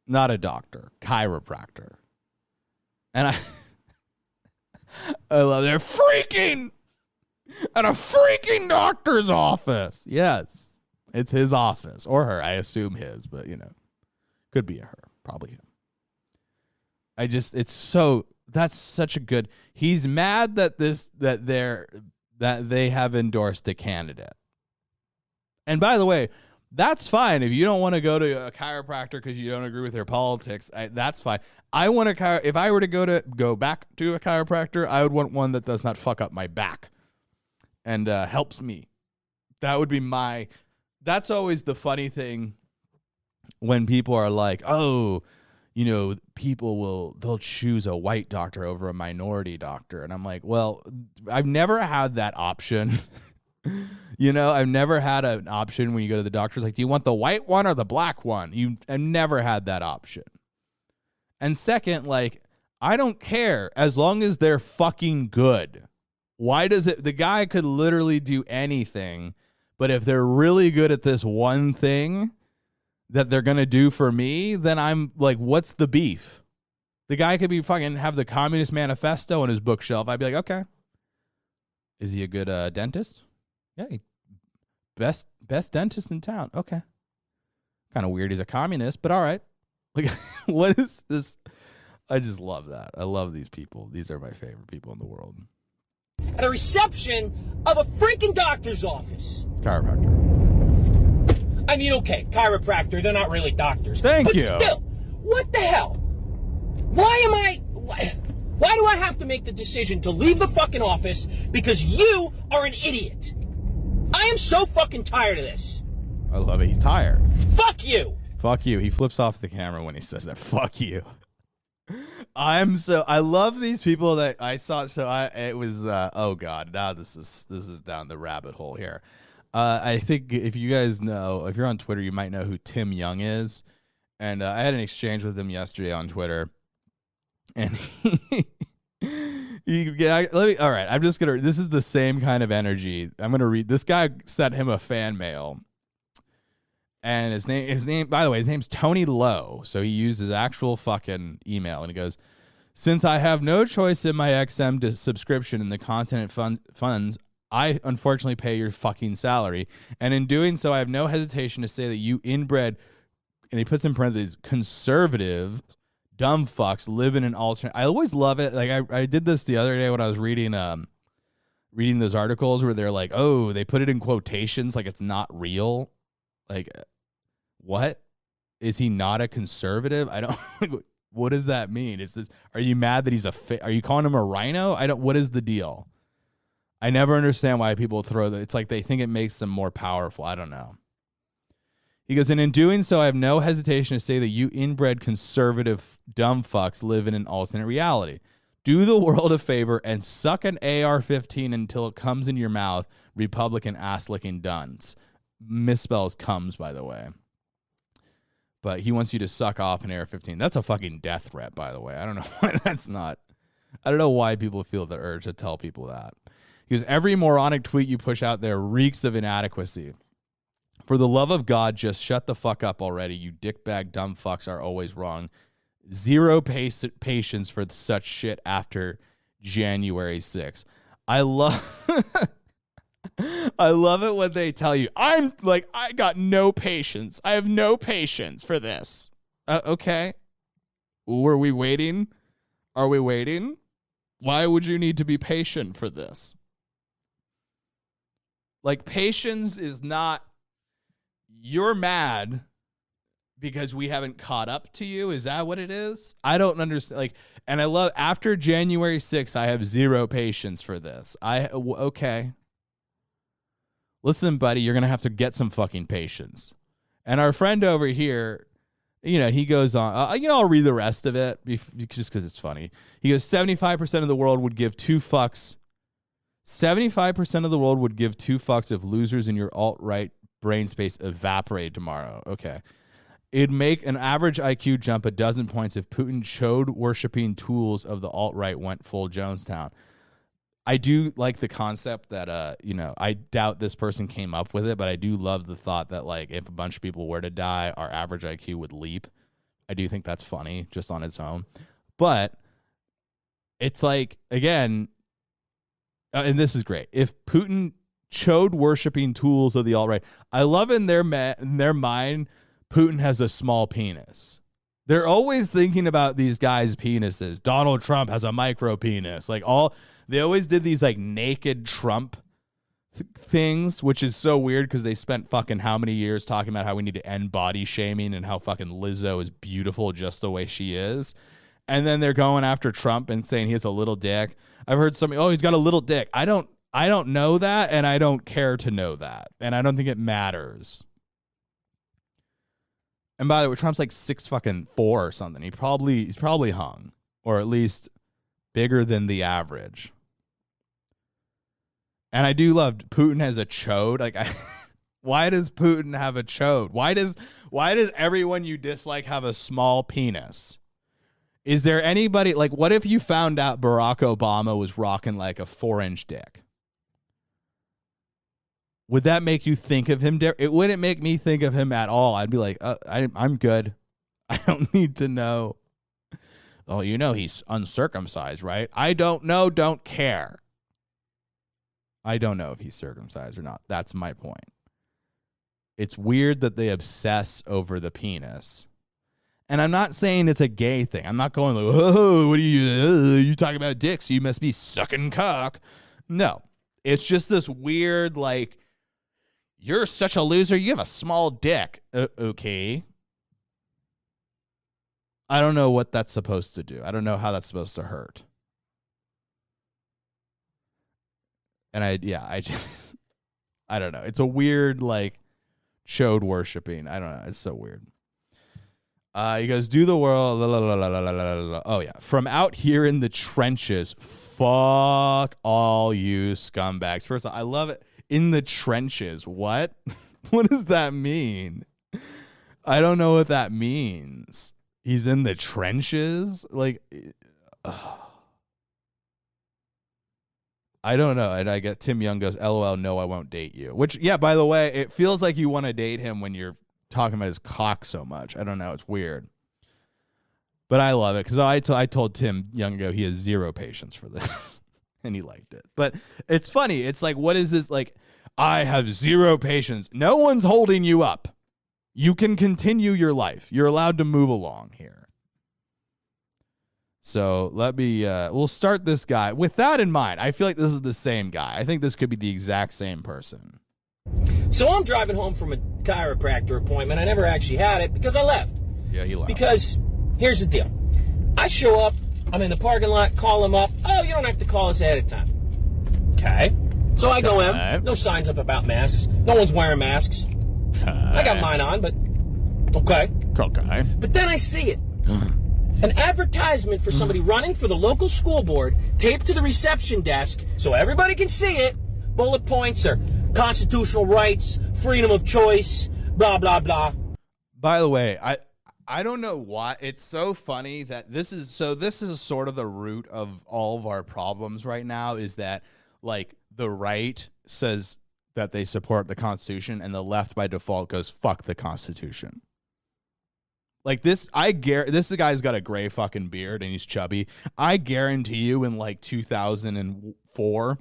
Speaker 1: Not a doctor. Chiropractor. And I love they're freaking at a freaking doctor's office. Yes. It's his office or her. I assume his, but could be a her, probably him. That's such a good. He's mad that they have endorsed a candidate. And by the way, that's fine if you don't want to go to a chiropractor because you don't agree with their politics. That's fine. If I were to go back to a chiropractor, I would want one that does not fuck up my back and helps me. That would be that's always the funny thing when people are like, oh, they'll choose a white doctor over a minority doctor. And I'm like, well, I've never had that option. I've never had an option when you go to the doctor's like, do you want the white one or the black one? I've never had that option. And second, I don't care as long as they're fucking good. Why does it? The guy could literally do anything, but if they're really good at this one thing that they're going to do for me, then I'm like, what's the beef? The guy could be fucking have the Communist Manifesto on his bookshelf. I'd be like, okay. Is he a good dentist? Yeah, best dentist in town. Okay. Kind of weird he's a communist, but all right. What is this? I just love that. I love these people. These are my favorite people in the world.
Speaker 2: At a reception of a freaking doctor's office.
Speaker 1: Chiropractor.
Speaker 2: I mean, okay, chiropractor, they're not really doctors.
Speaker 1: Thank you.
Speaker 2: But still, what the hell? Why do I have to make the decision to leave the fucking office because you are an idiot? I am so fucking tired of this.
Speaker 1: I love it. He's tired.
Speaker 2: Fuck you.
Speaker 1: Fuck you. He flips off the camera when he says that. Fuck you. I love these people that I saw. Oh God, now this is down the rabbit hole here. I think if you guys know, if you're on Twitter, you might know who Tim Young is. And I had an exchange with him yesterday on Twitter. And all right, I'm just going to, this is the same kind of energy. I'm going to read, this guy sent him a fan mail. And his name, by the way, his name's Tony Lowe. So he used his actual fucking email. And he goes, since I have no choice in my XM subscription in the content funds, I unfortunately pay your fucking salary. And in doing so, I have no hesitation to say that you inbred, and he puts in parentheses, conservative, dumb fucks live in an alternate. I always love it. I did this the other day when I was reading those articles where they're like, oh, they put it in quotations like it's not real. Like, what? Is he not a conservative? I don't. What does that mean? Are you mad that he's are you calling him a rhino? What is the deal? I never understand why people throw that. It's like they think it makes them more powerful. I don't know. He goes, and in doing so, I have no hesitation to say that you inbred conservative dumb fucks live in an alternate reality. Do the world a favor and suck an AR-15 until it comes in your mouth, Republican ass-licking dunce. Misspells comes, by the way. But he wants you to suck off an AR-15. That's a fucking death threat, by the way. I don't know why that's not. I don't know why people feel the urge to tell people that. He goes, every moronic tweet you push out there reeks of inadequacy. For the love of God, just shut the fuck up already. You dickbag dumb fucks are always wrong. Zero patience for such shit after January 6th. I love it when they tell you, I got no patience. I have no patience for this. Okay. Were we waiting? Are we waiting? Why would you need to be patient for this? Patience is not, you're mad because we haven't caught up to you. Is that what it is? I don't understand. And I love, after January 6th, I have zero patience for this. Okay. Listen, buddy, you're going to have to get some fucking patience. And our friend over here, he goes on, I'll read the rest of it just because it's funny. He goes, 75% of the world would give two fucks. 75% of the world would give two fucks if losers in your alt-right brain space evaporate tomorrow. Okay. It'd make an average IQ jump a dozen points if Putin chode worshipping tools of the alt-right went full Jonestown. I do like the concept that, I doubt this person came up with it, but I do love the thought that, if a bunch of people were to die, our average IQ would leap. I do think that's funny just on its own. But it's again, and this is great. If Putin chode worshipping tools of the alt-right. I love in their mind, Putin has a small penis. They're always thinking about these guys' penises. Donald Trump has a micro penis. Like they always did these like naked Trump things, which is so weird because they spent fucking how many years talking about how we need to end body shaming and how fucking Lizzo is beautiful just the way she is. And then they're going after Trump and saying he has a little dick. I've heard somebody, he's got a little dick. I don't know that, and I don't care to know that, and I don't think it matters. And by the way, Trump's like 6'4" or something. He's probably hung, or at least bigger than the average. And I do love Putin has a chode. Like, why does Putin have a chode? Why does everyone you dislike have a small penis? Is there anybody, like, what if you found out Barack Obama was rocking like a 4-inch dick? Would that make you think of him? It wouldn't make me think of him at all. I'd be like, I'm good. I don't need to know. Oh, he's uncircumcised, right? I don't know. Don't care. I don't know if he's circumcised or not. That's my point. It's weird that they obsess over the penis. And I'm not saying it's a gay thing. I'm not going like, oh, what are you talking about dicks? You must be sucking cock. No, it's just this weird, like, you're such a loser. You have a small dick. Okay. I don't know what that's supposed to do. I don't know how that's supposed to hurt. And I just, I don't know. It's a weird, like, chode worshiping. I don't know. It's so weird. He goes, do the world. La, la, la, la, la, la, la. Oh, yeah. From out here in the trenches, fuck all you scumbags. First of all, I love it. In the trenches. What? What does that mean? I don't know what that means. He's in the trenches? Like, I don't know. And I get Tim Young goes, LOL, no, I won't date you. Which, yeah, by the way, it feels like you want to date him when you're talking about his cock so much. I don't know. It's weird. But I love it because I told Tim Young ago he has zero patience for this. And he liked it. But it's funny. It's like, what is this? Like, I have zero patience. No one's holding you up. You can continue your life. You're allowed to move along here. So we'll start this guy. With that in mind, I feel like this is the same guy. I think this could be the exact same person.
Speaker 2: So I'm driving home from a chiropractor appointment. I never actually had it because I left.
Speaker 1: Yeah, he left.
Speaker 2: Because here's the deal. I show up. I'm in the parking lot, call him up. Oh, you don't have to call us ahead of time. Okay. So I go in. No signs up about masks. No one's wearing masks.
Speaker 1: Okay.
Speaker 2: I got mine on, but okay.
Speaker 1: Okay.
Speaker 2: But then I see it. An advertisement for somebody running for the local school board taped to the reception desk so everybody can see it. Bullet points are constitutional rights, freedom of choice, blah, blah, blah.
Speaker 1: By the way, I don't know why. It's so funny that this is sort of the root of all of our problems right now is that, like, the right says that they support the Constitution and the left by default goes, fuck the Constitution. Like this guy's got a gray fucking beard and he's chubby. I guarantee you in like 2004,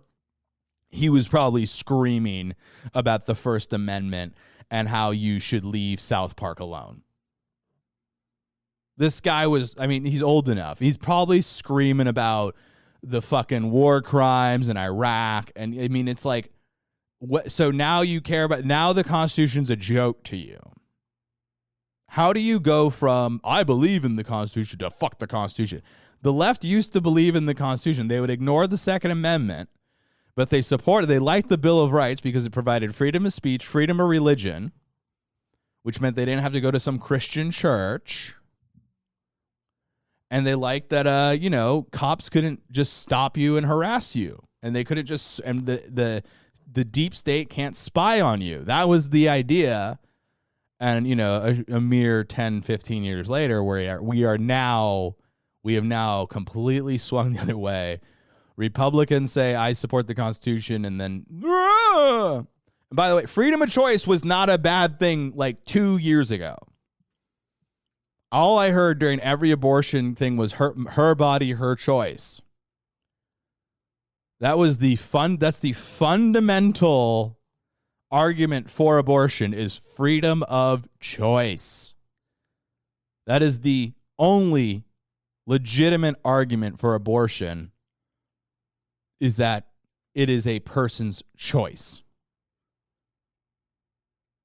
Speaker 1: he was probably screaming about the First Amendment and how you should leave South Park alone. This guy was, I mean, he's old enough. He's probably screaming about the fucking war crimes in Iraq. And I mean, it's like, what? So now you care about, now the Constitution's a joke to you. How do you go from, I believe in the Constitution to fuck the Constitution? The left used to believe in the Constitution. They would ignore the Second Amendment, but they liked the Bill of Rights because it provided freedom of speech, freedom of religion, which meant they didn't have to go to some Christian church. And they liked that, cops couldn't just stop you and harass you. And they couldn't just, and the deep state can't spy on you. That was the idea. And, a mere 10, 15 years later, we have now completely swung the other way. Republicans say, I support the Constitution. And then, and by the way, freedom of choice was not a bad thing like 2 years ago. All I heard during every abortion thing was her body, her choice. That's the fundamental argument for abortion is freedom of choice. That is the only legitimate argument for abortion, is that it is a person's choice.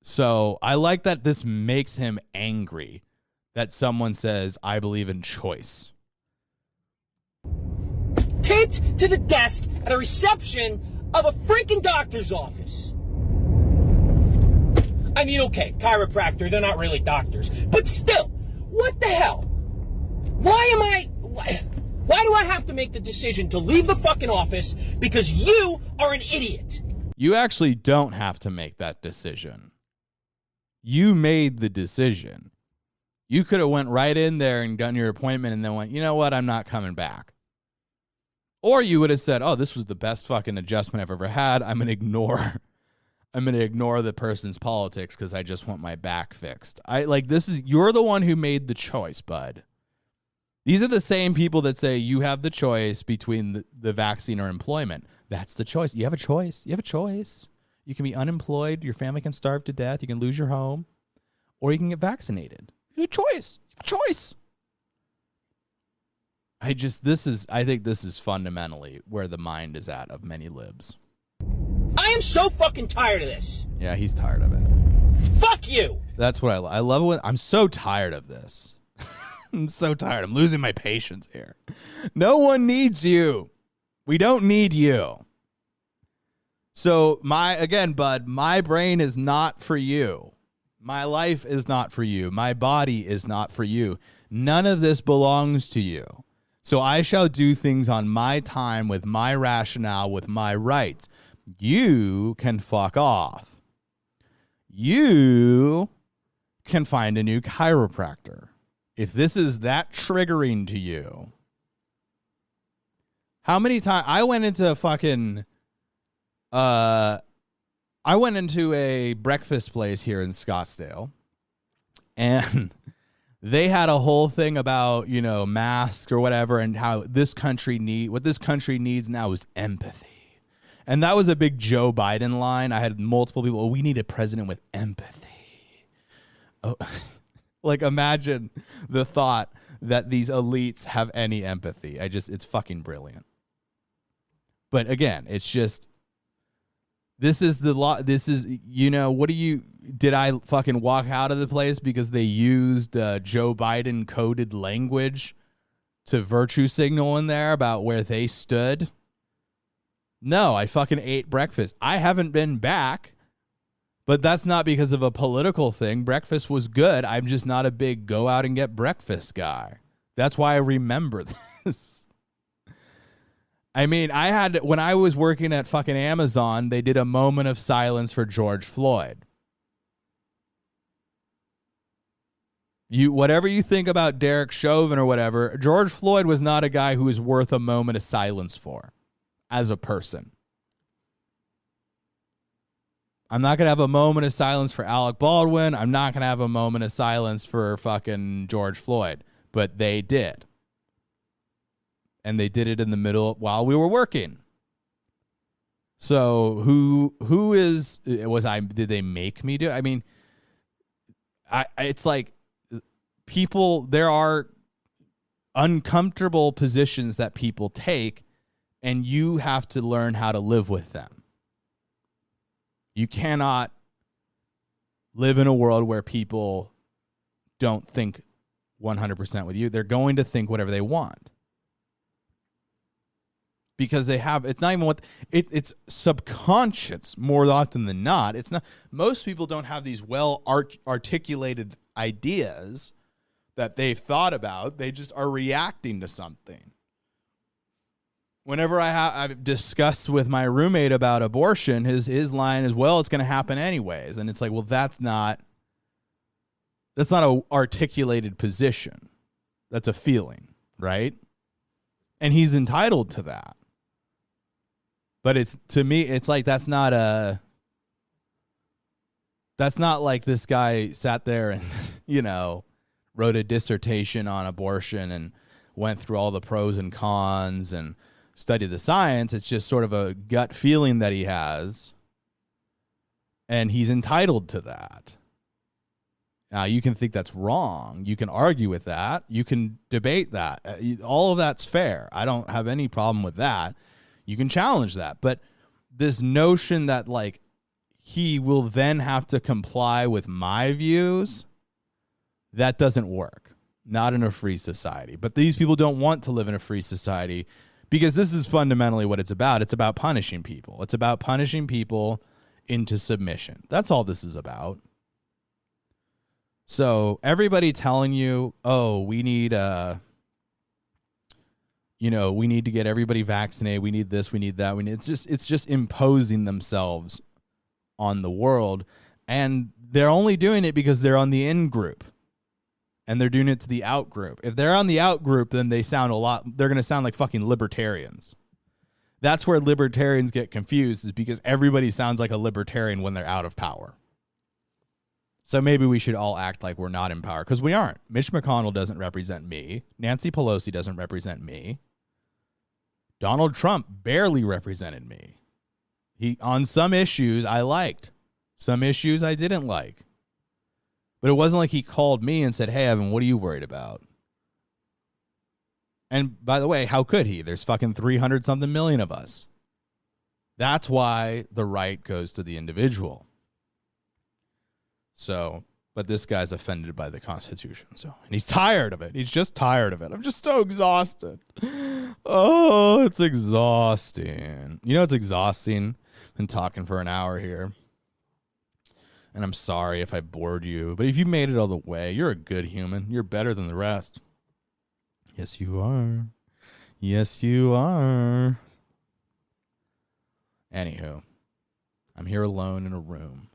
Speaker 1: So I like that this makes him angry that someone says, I believe in choice.
Speaker 2: Taped to the desk at a reception of a freaking doctor's office. I mean, okay, chiropractor, they're not really doctors. But still, what the hell? Why do I have to make the decision to leave the fucking office because you are an idiot?
Speaker 1: You actually don't have to make that decision. You made the decision. You could have went right in there and done your appointment and then went, you know what, I'm not coming back. Or you would have said, oh, this was the best fucking adjustment I've ever had. I'm going to ignore the person's politics because I just want my back fixed. You're the one who made the choice, bud. These are the same people that say you have the choice between the vaccine or employment. That's the choice. You have a choice. You have a choice. You can be unemployed. Your family can starve to death. You can lose your home. Or you can get vaccinated. You have a choice. You have a choice. I think this is fundamentally where the mind is at of many libs.
Speaker 2: I am so fucking tired of this.
Speaker 1: Yeah, he's tired of it.
Speaker 2: Fuck you.
Speaker 1: That's what I love it. I'm so tired of this. I'm so tired. I'm losing my patience here. No one needs you. We don't need you. So bud, my brain is not for you. My life is not for you. My body is not for you. None of this belongs to you. So I shall do things on my time with my rationale, with my rights. You can fuck off. You can find a new chiropractor. If this is that triggering to you, how many times I went into a breakfast place here in Scottsdale, and they had a whole thing about, masks or whatever, and how what this country needs now is empathy. And that was a big Joe Biden line. I had multiple people, we need a president with empathy. Oh, imagine the thought that these elites have any empathy. It's fucking brilliant. But again, it's just, this is the law. This is, did I fucking walk out of the place because they used Joe Biden coded language to virtue signal in there about where they stood? No, I fucking ate breakfast. I haven't been back, but that's not because of a political thing. Breakfast was good. I'm just not a big go out and get breakfast guy. That's why I remember this. I mean, when I was working at fucking Amazon, they did a moment of silence for George Floyd. Whatever you think about Derek Chauvin or whatever, George Floyd was not a guy who is worth a moment of silence for as a person. I'm not going to have a moment of silence for Alec Baldwin. I'm not going to have a moment of silence for fucking George Floyd, but they did. And they did it in the middle while we were working. So did they make me do it? I mean, it's like there are uncomfortable positions that people take, and you have to learn how to live with them. You cannot live in a world where people don't think 100% with you. They're going to think whatever they want. Because it's not even it's subconscious more often than not. It's not, most people don't have these well articulated ideas that they've thought about. They just are reacting to something. Whenever I've discussed with my roommate about abortion, his line is, well, it's going to happen anyways. And it's like, well, that's not a articulated position. That's a feeling, right? And he's entitled to that. But to me, it's like, that's not like this guy sat there and, wrote a dissertation on abortion and went through all the pros and cons and study the science. It's just sort of a gut feeling that he has, and he's entitled to that. Now, you can think that's wrong. You can argue with that. You can debate that. All of that's fair. I don't have any problem with that. You can challenge that. But this notion that, like, he will then have to comply with my views, that doesn't work. Not in a free society. But these people don't want to live in a free society because this is fundamentally what it's about. It's about punishing people. It's about punishing people into submission. That's all this is about. So everybody telling you, oh, we need we need to get everybody vaccinated. We need this, we need that. It's just imposing themselves on the world. And they're only doing it because they're on the in group. And they're doing it to the out group. If they're on the out group, then they're going to sound like fucking libertarians. That's where libertarians get confused, is because everybody sounds like a libertarian when they're out of power. So maybe we should all act like we're not in power, because we aren't. Mitch McConnell doesn't represent me. Nancy Pelosi doesn't represent me. Donald Trump barely represented me. On some issues I liked. Some issues I didn't like. But it wasn't like he called me and said, hey, Evan, what are you worried about? And by the way, how could he? There's fucking 300-something million of us. That's why the right goes to the individual. So, but this guy's offended by the Constitution. And he's tired of it. He's just tired of it. I'm just so exhausted. Oh, it's exhausting. You know, it's exhausting. Been talking for an hour here. And I'm sorry if I bored you. But if you made it all the way, you're a good human. You're better than the rest. Yes, you are. Yes, you are. Anywho, I'm here alone in a room,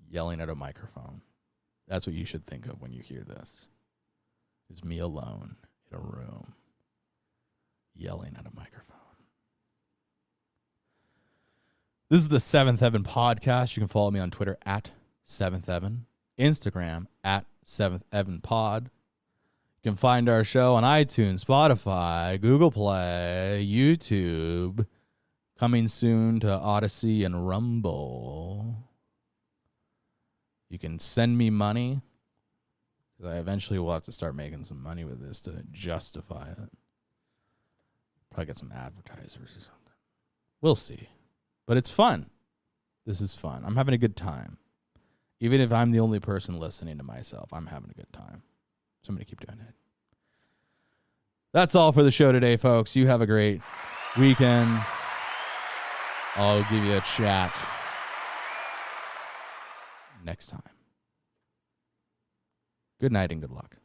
Speaker 1: yelling at a microphone. That's what you should think of when you hear this. It's me alone in a room, yelling at a microphone. This is the Seventh Heaven Podcast. You can follow me on Twitter at Seventh Heaven, Instagram at Seventh Heaven Pod. You can find our show on iTunes, Spotify, Google Play, YouTube, coming soon to Odyssey and Rumble. You can send me money, because I eventually will have to start making some money with this to justify it. Probably get some advertisers or something. We'll see. But it's fun. This is fun. I'm having a good time. Even if I'm the only person listening to myself, I'm having a good time. So I'm going to keep doing it. That's all for the show today, folks. You have a great weekend. I'll give you a chat next time. Good night and good luck.